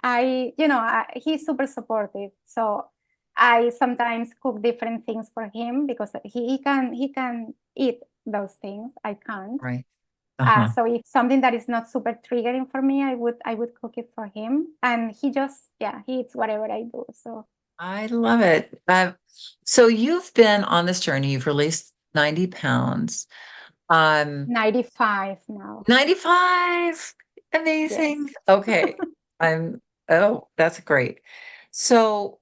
he's super supportive. So I sometimes cook different things for him because he can eat those things. I can't. Right. Uh-huh. So if something that is not super triggering for me, I would cook it for him, and he eats whatever I do. So I love it. So you've been on this journey, you've released 90 pounds. 95 now. 95. Amazing. Yes. Okay. Oh, that's great. So,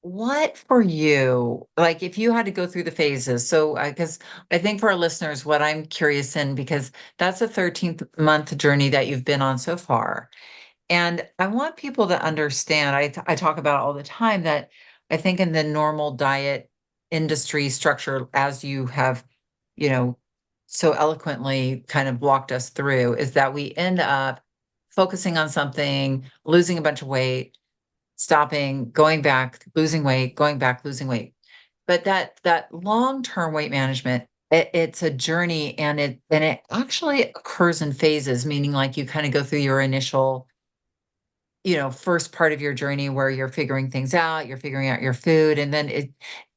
what for you, like if you had to go through the phases, so because I think for our listeners, what I'm curious in, because that's a 13th month journey that you've been on so far. And I want people to understand, I talk about all the time that I think in the normal diet industry structure, as you have, you know, so eloquently kind of walked us through, is that we end up focusing on something, losing a bunch of weight, stopping, going back, losing weight, going back, losing weight. But that long-term weight management, it's a journey, and it actually occurs in phases, meaning like you kind of go through your initial, first part of your journey where you're figuring things out, you're figuring out your food, and then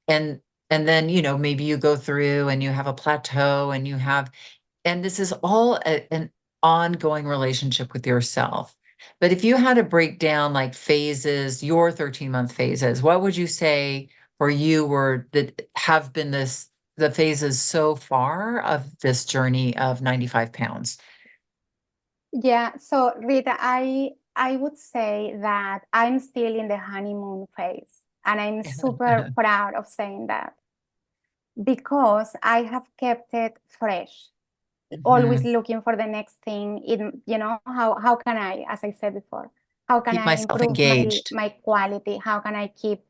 and then, maybe you go through and you have a plateau, and this is all an ongoing relationship with yourself. But if you had to break down like phases, your 13-month phases, what would you say for you were that have been the phases so far of this journey of 95 pounds? Yeah, so Rita, I would say that I'm still in the honeymoon phase, and I'm super proud of saying that because I have kept it fresh, always Mhm. looking for the next thing. How can I, as I said before, how can Keep I myself improve my engaged. my quality? How can I keep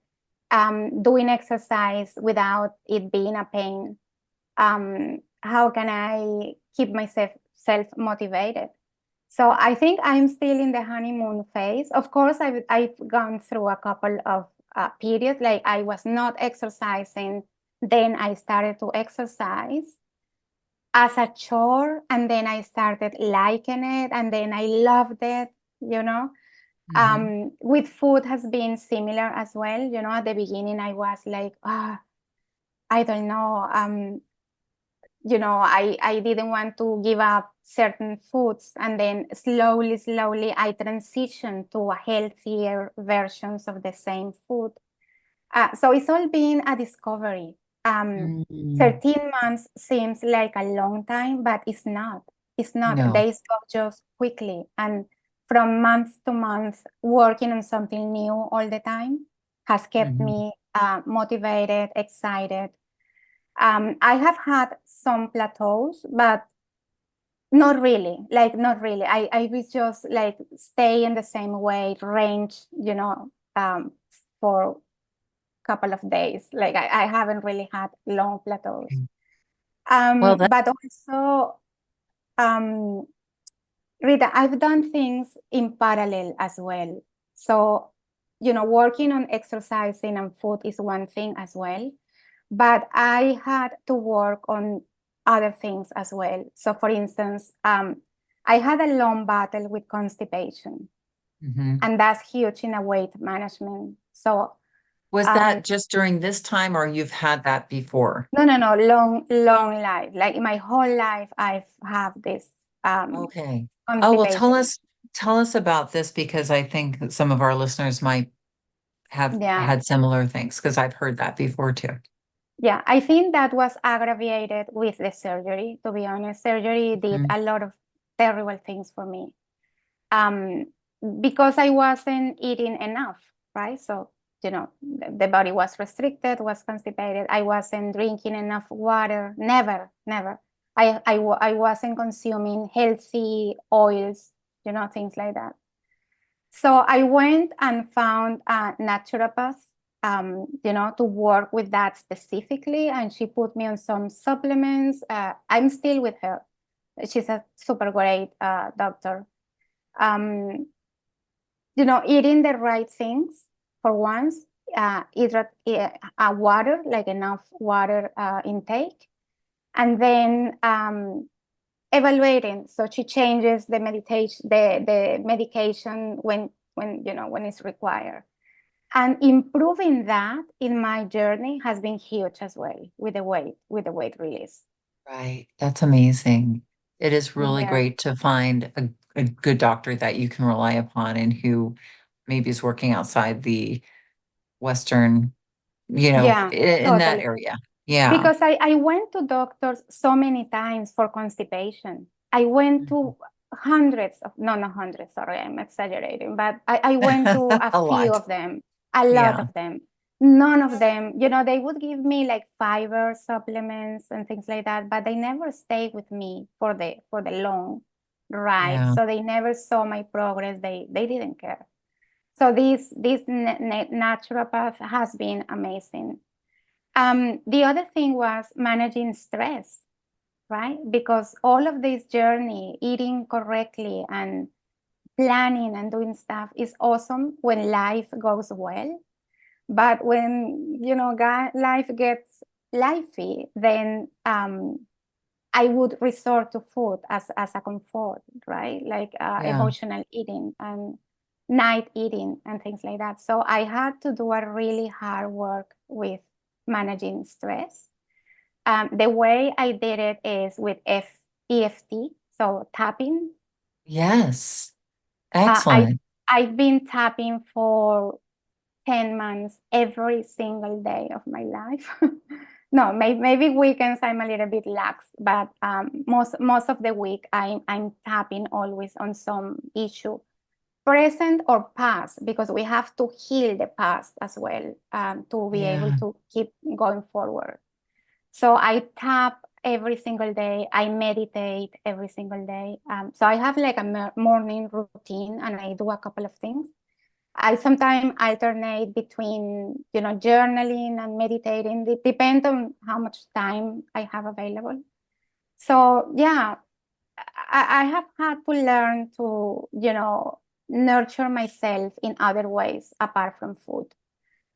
doing exercise without it being a pain? How can I keep myself self motivated? So I think I'm still in the honeymoon phase. Of course, I've gone through a couple of periods, like I was not exercising, then I started to exercise as a chore, and then I started liking it, and then I loved it, you know. Mhm. With food has been similar as well. At the beginning I was like, I don't know. I didn't want to give up certain foods. And then slowly, I transitioned to a healthier versions of the same food. So it's all been a discovery. Um, Mm. 13 months seems like a long time, but it's not. It's not. No. Days go just quickly. And from month to month, working on something new all the time has kept Mhm. me motivated, excited. I have had some plateaus, but not really. Like, not really. I was just like stay in the same weight range, for a couple of days. Like, I haven't really had long plateaus. Well, that But also, um, Rita, I've done things in parallel as well. So, working on exercising and food is one thing as well, but I had to work on other things as well. So, for instance, I had a long battle with constipation, mhm. and that's huge in a weight management. So, Was um, that just during this time, or you've had that before? no, long life. Like in my whole life, I've had this Okay. Oh, well, tell constipation. us tell us about this, because I think that some of our listeners might have Yeah. had similar things, because I've heard that before too. Yeah, I think that was aggravated with the surgery, to be honest. Surgery did Mhm. a lot of terrible things for me. Um, because I wasn't eating enough, right? So, the body was restricted, was constipated. I wasn't drinking enough water, never. I wasn't consuming healthy oils, things like that. So I went and found a naturopath, to work with that specifically. And she put me on some supplements. I'm still with her. She's a super great doctor. Um, Eating the right things for once, water, like enough water intake. And then evaluating. So she changes the meditation, the medication when it's required. And improving that in my journey has been huge as well with the weight release. Right. That's amazing. It is really Yeah. great to find a good doctor that you can rely upon, and who maybe is working outside the Western, Yeah, in that totally. area. Yeah. Because I went to doctors so many times for constipation. I went Mhm. to hundreds of, no, not hundreds, sorry, I'm exaggerating, but I went to a A few lot. of them, a lot Yeah. of them. None of them, they would give me like fiber supplements and things like that, but they never stayed with me for the long ride. Yeah. So they never saw my progress. They didn't care. So this naturopath has been amazing. The other thing was managing stress, right? Because all of this journey, eating correctly and planning and doing stuff is awesome when life goes well. But when, life gets lifey, then I would resort to food as a comfort, right? Like Yeah. emotional eating and night eating and things like that. So I had to do a really hard work with managing stress. The way I did it is with EFT, so tapping. Yes. Uh, I Excellent. I've been tapping for 10 months every single day of my life. No, maybe weekends I'm a little bit lax, but most of the week I'm tapping always on some issue, present or past, because we have to heal the past as well, to be able Yeah. to keep going forward. So I tap every single day. I meditate every single day. So I have like a morning routine, and I do a couple of things. I sometimes alternate between, journaling and meditating. It depends on how much time I have available. So yeah, I have had to learn to, nurture myself in other ways apart from food.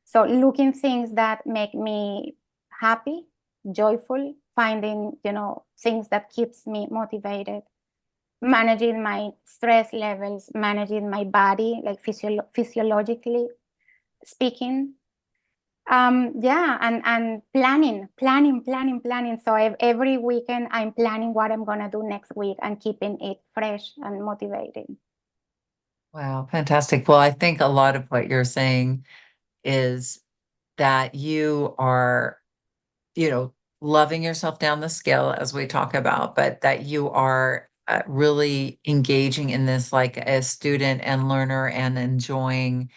So looking things that make me happy, joyful, finding, things that keeps me motivated, managing my stress levels, managing my body, like physiologically speaking. Yeah, and planning. So every weekend I'm planning what I'm gonna do next week and keeping it fresh and motivating. Wow. Fantastic. Well, I think a lot of what you're saying is that you are, loving yourself down the scale as we talk about, but that you are really engaging in this like a student and learner and enjoying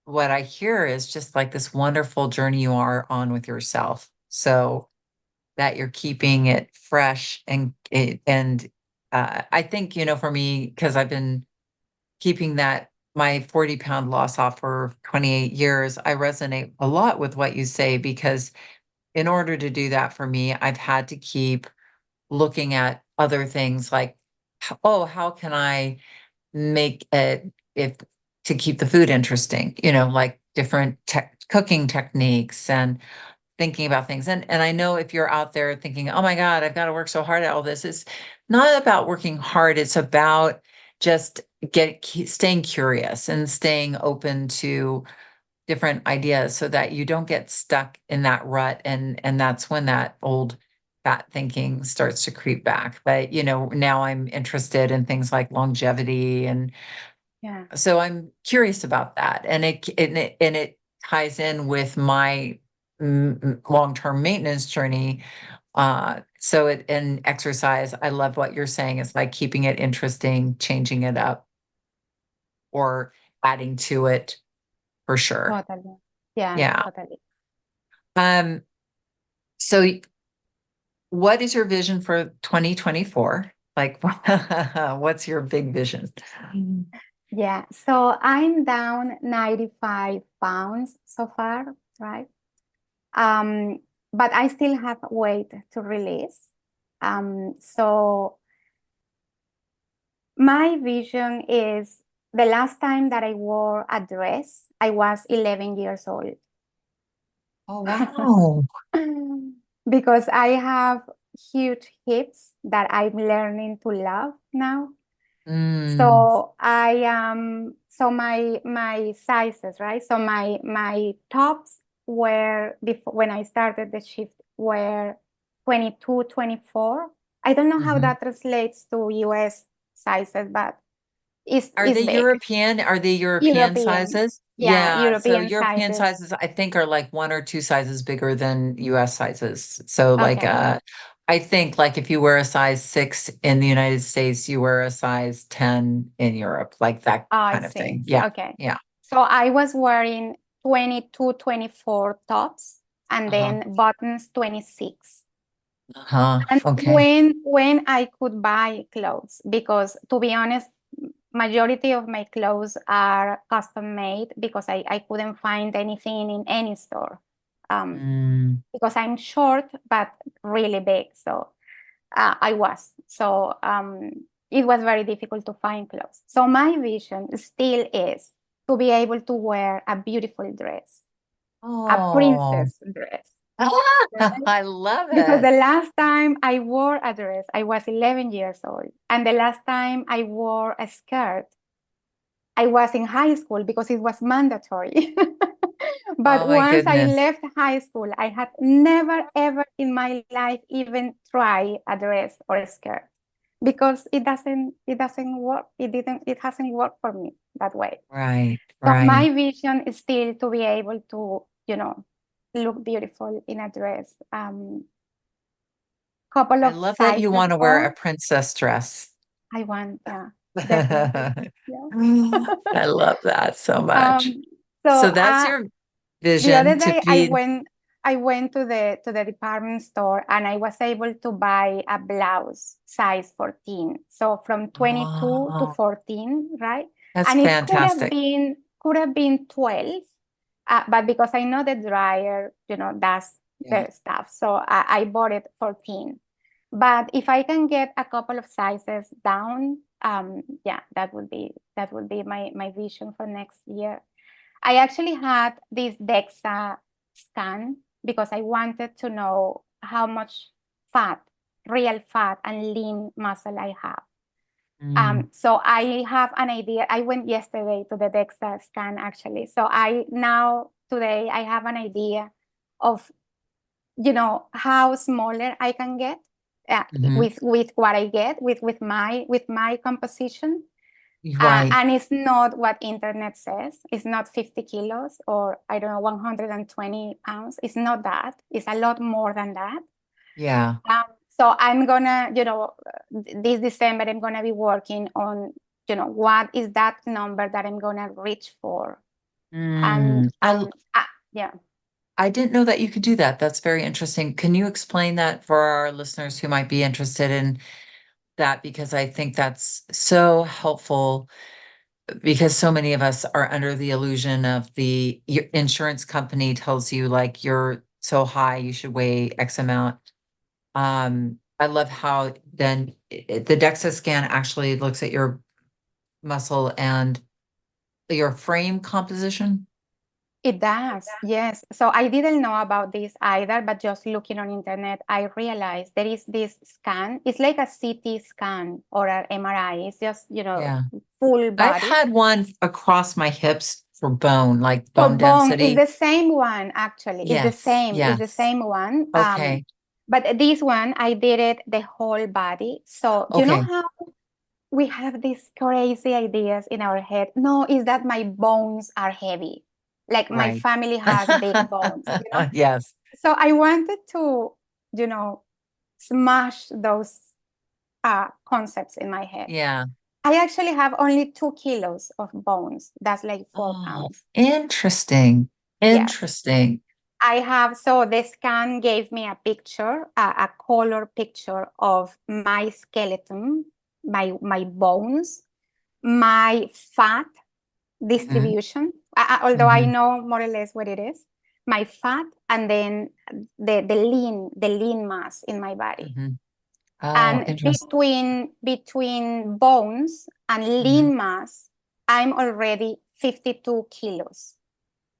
what I hear is just like this wonderful journey you are on with yourself. So that you're keeping it fresh and I think, for me, because I've been keeping that my 40-pound loss off for 28 years, I resonate a lot with what you say because in order to do that for me, I've had to keep looking at other things like, oh, how can I make it if to keep the food interesting, like different cooking techniques and thinking about things. And I know if you're out there thinking, oh my God, I've got to work so hard at all this, it's not about working hard. It's about just staying curious and staying open to different ideas so that you don't get stuck in that rut. And that's when that old fat thinking starts to creep back. But now I'm interested in things like longevity, and Yeah. so I'm curious about that. And it ties in with my long-term maintenance journey. So it in exercise, I love what you're saying. It's like keeping it interesting, changing it up, or adding to it for sure. Totally. Yeah, Yeah. totally. Um, so what is your vision for 2024? Like, what's your big vision? Yeah. So I'm down 95 pounds so far, right? Um, but I still have weight to release. So my vision is the last time that I wore a dress, I was 11 years old. Oh, wow. Because I have huge hips that I'm learning to love now. Mm, So so my sizes, right? So my tops were before when I started the shift were 22, 24. I don't know how mhm. that translates to US sizes, but it's Are it's they big. European? Are they European European. sizes? Yeah, Yeah. So European European sizes. sizes, I think, are like one or two sizes bigger than US sizes. So like Okay. I think like if you wear a size 6 in the United States, you wear a size 10 in Europe, like that Oh, I kind of see. thing. Yeah. Okay. Yeah. So I was wearing 22, 24 tops and Uh-huh. then bottoms 26. Uh-huh. And Okay. when I could buy clothes, because to be honest, majority of my clothes are custom made because I couldn't find anything in any store. Mm. Because I'm short but really big. So I was. So it was very difficult to find clothes. So my vision still is to be able to wear a beautiful dress, a Oh, princess dress. I love Because it. the last time I wore a dress, I was 11 years old. And the last time I wore a skirt, I was in high school because it was mandatory. Oh But my once I goodness. left high school, I had never ever in my life even tried a dress or a skirt because it doesn't work. It hasn't worked for me that way. Right, So right. my vision is still to be able to, look beautiful in a dress. Couple I of love that you sizes want to wear a more. princess dress. I want, yeah, definitely. I Yeah. love that so much. Um, So so that's your the other vision to day be, I went to the department store and I was able to buy a blouse size 14. So from 22 to oh, 14, right? that's And it fantastic. could have been 12, but because I know the dryer, does Yeah. the stuff. So I bought it 14. But if I can get a couple of sizes down, yeah, that would be my vision for next year. I actually had this DEXA scan because I wanted to know how much fat, real fat and lean muscle I have. Mm, So I have an idea. I went yesterday to the DEXA scan actually. So I now today I have an idea of how smaller I can get mhm. with what I get with my composition. Right. And it's not what internet says. It's not 50 kilos or I don't know 120 pounds. It's not that. It's a lot more than that. Yeah. So I'm gonna, this December I'm gonna be working on, what is that number that I'm gonna reach for, and Mm, yeah. I didn't know that you could do that. That's very interesting. Can you explain that for our listeners who might be interested in that? Because I think that's so helpful because so many of us are under the illusion of the your insurance company tells you like you're so high, you should weigh X amount. I love how then the DEXA scan actually looks at your muscle and your frame composition. It does, yes. So I didn't know about this either, but just looking on internet, I realized there is this scan. It's like a CT scan or an MRI. It's just, Yeah. full I've body. had one across my hips for bone, like For bone bone, it's density. the same one actually. It's the Yes, same. It's the yes. same one. Okay, But this one I did it the whole body. So you know okay, how we have these crazy ideas in our head? No, is that my bones are heavy. Like my right. family has big bones. Yes, So I wanted to, smash those concepts in my head. yeah. I actually have only 2 kilos of bones. That's like four Oh, pounds. interesting. Yes. Interesting. I have, so the scan gave me a picture, a color picture of my skeleton, my bones, my fat Hmm. distribution, although I Hmm. know more or less what it is, my fat, and then the lean mass in my body. Hmm. Oh, And interesting. between bones and Hmm. lean mass, I'm already 52 kilos.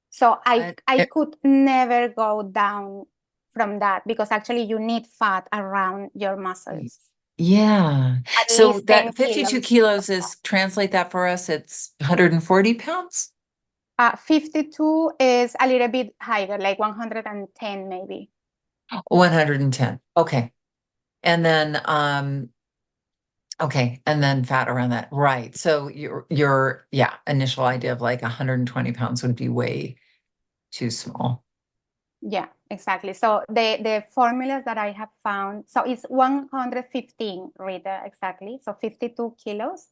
So I But I could never go down from that because actually you need fat around your muscles. yeah. At So least 10 that 52 kilos. kilos is translate that for us, it's 140 pounds? 52 is a little bit higher, like 110 maybe. 110. Okay. And then okay, and then fat around that. Right. So your yeah, initial idea of like 120 pounds would be way too small. Yeah, exactly. So the formulas that I have found, so it's 115, Rita, exactly. So 52 kilos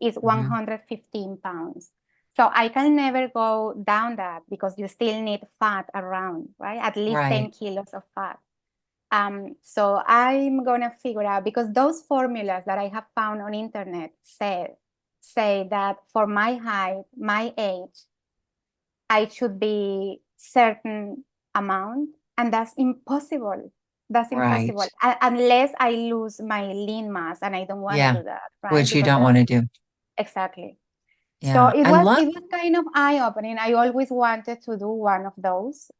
is Hmm. 115 pounds. So I can never go down that because you still need fat around, right? At least 10 Right. kilos of fat. So I'm gonna figure out because those formulas that I have found on internet say that for my height, my age, I should be certain amount, and that's impossible. That's Right. impossible unless I lose my lean mass, and I don't want to Yeah. do that, right? Which you Because don't want that's to do. exactly. So Yeah. it I was love it was kind of eye-opening. I always wanted to do one of those.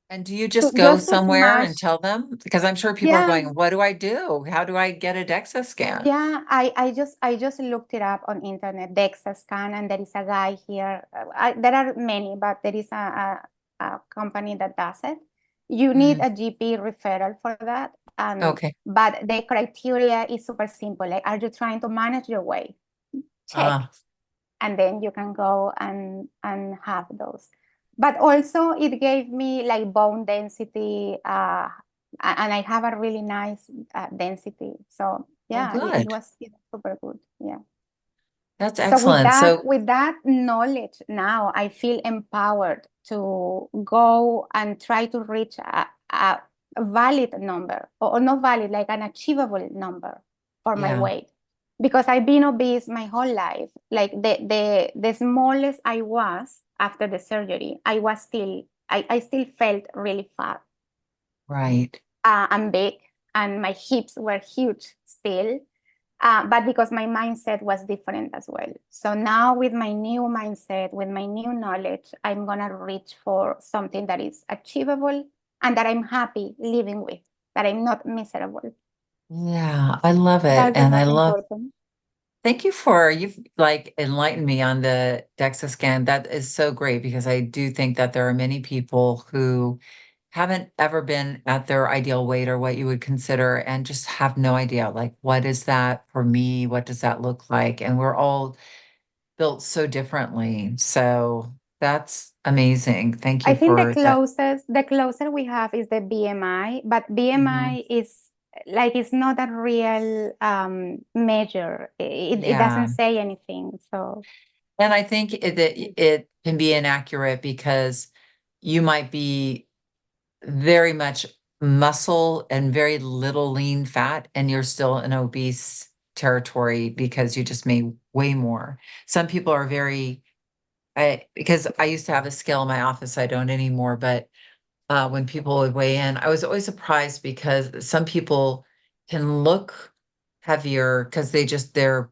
And do you to just go just to somewhere and smash. tell them? Because I'm sure people are Yeah, going, what do I do? How do I get a DEXA scan? yeah, I just looked it up on internet, DEXA scan, and there is a guy here. There are many, but there is a company that does it. You need Mm, a GP referral for that, okay. but the criteria is super simple. Like, are you trying to manage your weight? Check, Ah, and then you can go and have those. But also, it gave me like bone density, and I have a really nice density. So oh, yeah, good. it was super good. Yeah. That's So excellent. So, with that knowledge now, I feel empowered to go and try to reach a valid number, or not valid, like an achievable number for my yeah, weight. Because I've been obese my whole life. Like the smallest I was after the surgery, I still felt really fat, right. and big, and my hips were huge still, but because my mindset was different as well. So now with my new mindset, with my new knowledge, I'm gonna reach for something that is achievable and that I'm happy living with, that I'm not miserable. Yeah, I love it. That's the And I most love, important. thank you for, you've like enlightened me on the DEXA scan. That is so great because I do think that there are many people who haven't ever been at their ideal weight or what you would consider and just have no idea, like, what is that for me? What does that look like? And we're all built so differently. So that's amazing. Thank you I think for that. the closer we have is the BMI, but Mhm. BMI is like it's not a real measure. It Yeah. doesn't say anything. So And I think it can be inaccurate because you might be very much muscle and very little lean fat, and you're still in obese territory because you just made way more. Some people are very, because I used to have a scale in my office, I don't anymore, but when people would weigh in, I was always surprised because some people can look heavier because their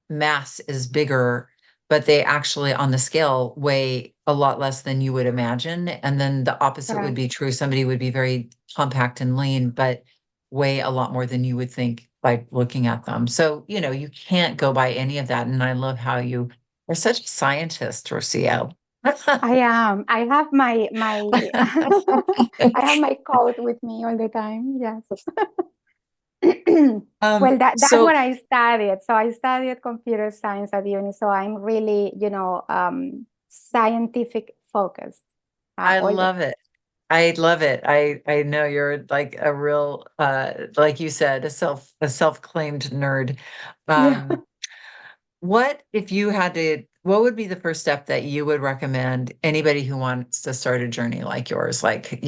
mass is bigger, but they actually on the scale weigh a lot less than you would imagine. And then the opposite would correct. be true. Somebody would be very compact and lean, but weigh a lot more than you would think by looking at them. So, you can't go by any of that. And I love how you are such a scientist, Rocio. I am. I have my I have my code with me all the time. Yes. Well, that's So what I studied. So I studied computer science at uni. So I'm really, scientific focused I all the love time. it. I love it. I know you're like a real like you said, a self-claimed nerd. Yeah. Um, what if you had to, what would be the first step that you would recommend anybody who wants to start a journey like yours? Like,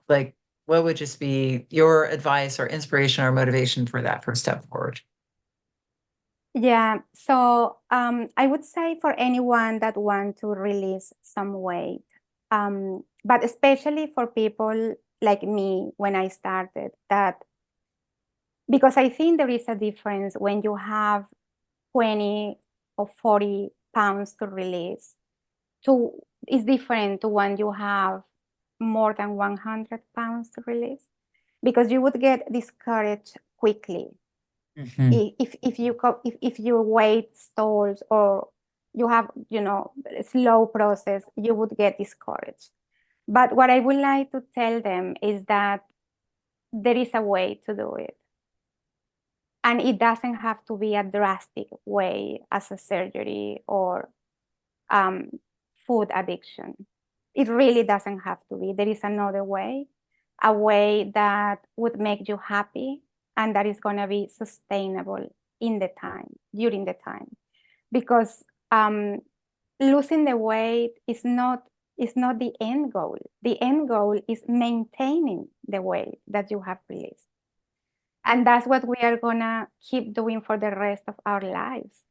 like what would just be your advice or inspiration or motivation for that first step forward? Yeah. So I would say for anyone that want to release some weight, but especially for people like me when I started, that because I think there is a difference when you have 20 or 40 pounds to release to is different to when you have more than 100 pounds to release, because you would get discouraged quickly Mhm. if your weight stalls, or you have a slow process, you would get discouraged. But what I would like to tell them is that there is a way to do it, and it doesn't have to be a drastic way as a surgery or um, food addiction. It really doesn't have to be. There is another way, a way that would make you happy and that is going to be sustainable during the time. Because losing the weight is not the end goal. The end goal is maintaining the weight that you have released. And that's what we are going to keep doing for the rest of our lives.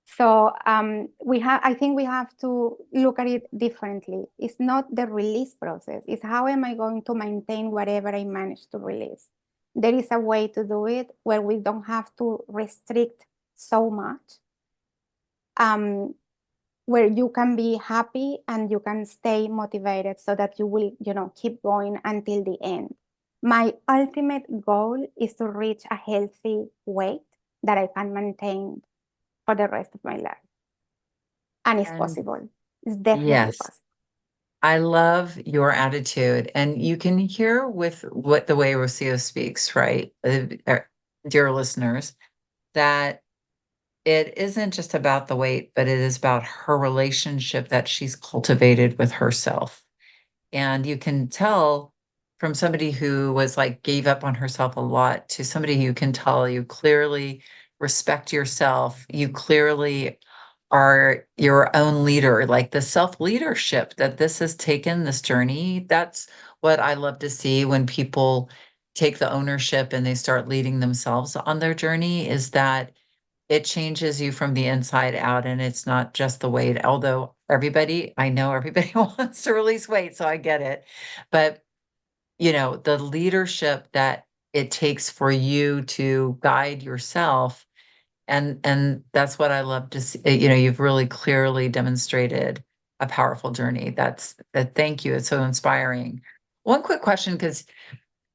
So I think we have to look at it differently. It's not the release process. It's how am I going to maintain whatever I manage to release. There is a way to do it where we don't have to restrict so much. Um, where you can be happy and you can stay motivated so that you will, keep going until the end. My ultimate goal is to reach a healthy weight that I can maintain for the rest of my life. And it's And possible. It's definitely yes, possible. I love your attitude. And you can hear with what the way Rocio speaks, right? Dear listeners, that it isn't just about the weight, but it is about her relationship that she's cultivated with herself. And you can tell from somebody who was like gave up on herself a lot to somebody you can tell you clearly respect yourself. You clearly are your own leader, like the self leadership that this has taken, this journey. That's what I love to see when people take the ownership and they start leading themselves on their journey, is that it changes you from the inside out, and it's not just the weight. Although I know everybody wants to release weight, so I get it. But, the leadership that it takes for you to guide yourself, and that's what I love to see. You've really clearly demonstrated a powerful journey. Thank you. It's so inspiring. One quick question, because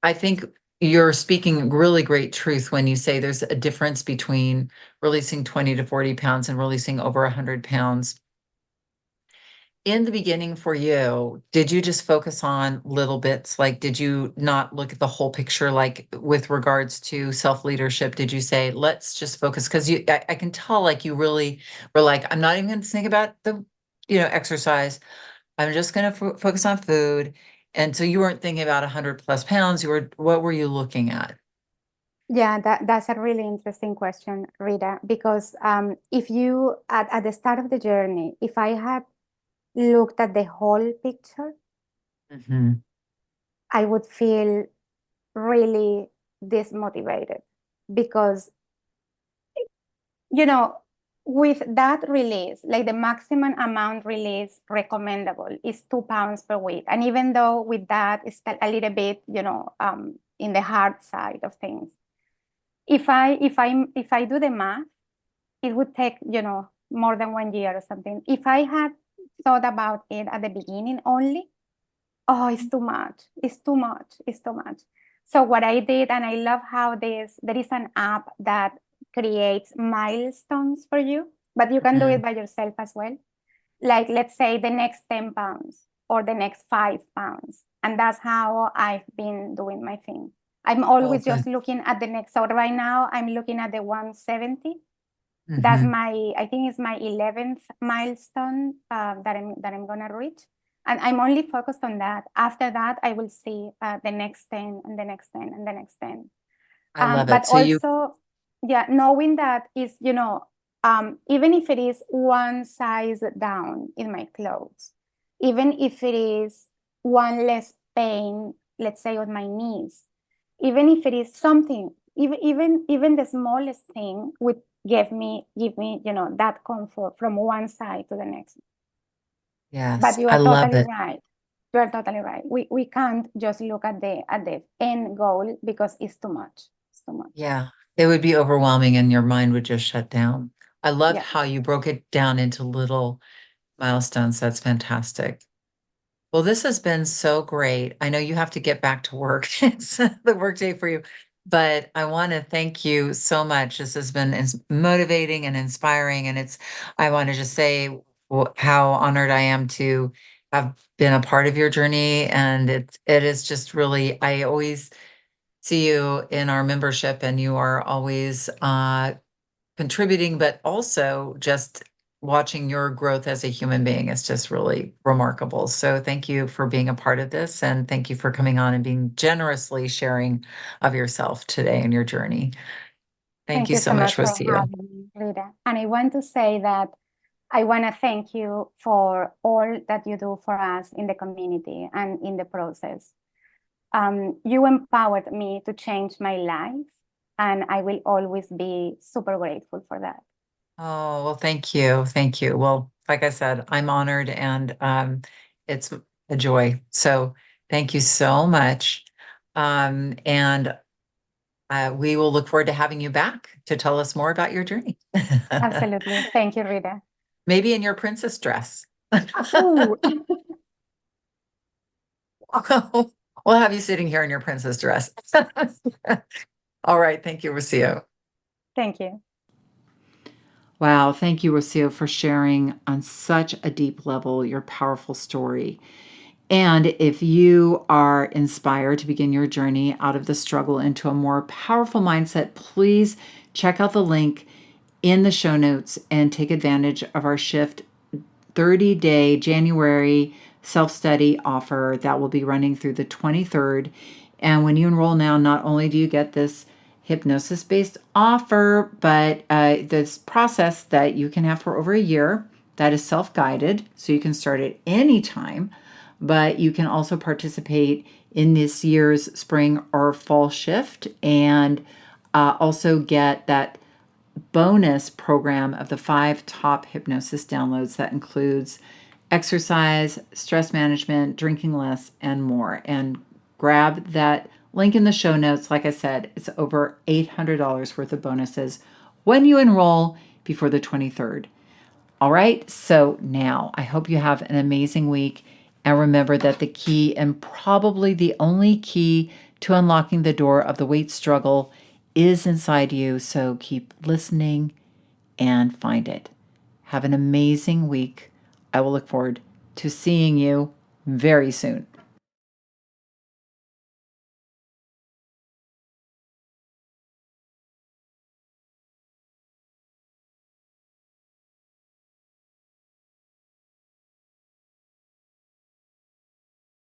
I think you're speaking really great truth when you say there's a difference between releasing 20 to 40 pounds and releasing over 100 pounds. In the beginning for you, did you just focus on little bits? Like, did you not look at the whole picture? Like, with regards to self-leadership, did you say, let's just focus? Because I can tell, like, you really were like, I'm not even going to think about the, exercise. I'm just going to focus on food. And so you weren't thinking about 100 plus pounds. What were you looking at? Yeah, that's a really interesting question, Rita, because if you, at the start of the journey, if I had looked at the whole picture, Mhm. I would feel really dismotivated because, you know, with that release, like the maximum amount release recommendable is 2 pounds per week. And even though with that it's a little bit, in the hard side of things, if I do the math, it would take, more than 1 year or something. If I had thought about it at the beginning only, oh, it's too much. It's too much. It's too much. So what I did, and I love how there is an app that creates milestones for you, but you can do it Mhm. by yourself as well. Like, let's say the next 10 pounds or the next 5 pounds. And that's how I've been doing my thing. I'm Oh, always good. just looking at the next. So right now I'm looking at the 170. That's Mhm. I think it's my 11th milestone that I'm gonna reach, and I'm only focused on that. After that, I will see the next 10 and the next 10 and the next 10. I love But it. So you, also, yeah, knowing that is, even if it is one size down in my clothes, even if it is one less pain, let's say on my knees, even if it is something, even the smallest thing would give me, that comfort from one side to the next. But yes, you I are love totally it. right. You are totally right. We can't just look at the end goal because it's too much. It's too much. Yeah, it would be overwhelming and your mind would just shut down. I love Yeah. how you broke it down into little milestones. That's fantastic. Well, this has been so great. I know you have to get back to work. It's the workday for you, but I want to thank you so much. This has been motivating and inspiring. And I want to just say how honored I am to have been a part of your journey. And it is just really, I always see you in our membership, and you are always contributing, but also just watching your growth as a human being is just really remarkable. So thank you for being a part of this, and thank you for coming on and being generously sharing of yourself today and your journey. Thank Thank you you so so much, much for Rocio. having me, Rita. And I want to say that I want to thank you for all that you do for us in the community and in the process. You empowered me to change my life, and I will always be super grateful for that. Oh, well, thank you. Thank you. Well, like I said, I'm honored, and it's a joy. So thank you so much. And we will look forward to having you back to tell us more about your journey. Absolutely. Thank you, Rita. Maybe in your princess dress. Ooh. We'll have you sitting here in your princess dress. All right. Thank you, Rocio. Thank you. Wow. Thank you, Rocio, for sharing on such a deep level your powerful story. And if you are inspired to begin your journey out of the struggle into a more powerful mindset, please check out the link in the show notes and take advantage of our Shift 30-day January self-study offer that will be running through the 23rd. And when you enroll now, not only do you get this hypnosis-based offer, but this process that you can have for over a year that is self-guided, so you can start at any time, but you can also participate in this year's spring or fall shift and also get that bonus program of the 5 top hypnosis downloads that includes exercise, stress management, drinking less, and more. And grab that link in the show notes. Like I said, it's over $800 worth of bonuses when you enroll before the 23rd. All right, so now I hope you have an amazing week. And remember that the key, and probably the only key to unlocking the door of the weight struggle, is inside you. So keep listening and find it. Have an amazing week. I will look forward to seeing you very soon.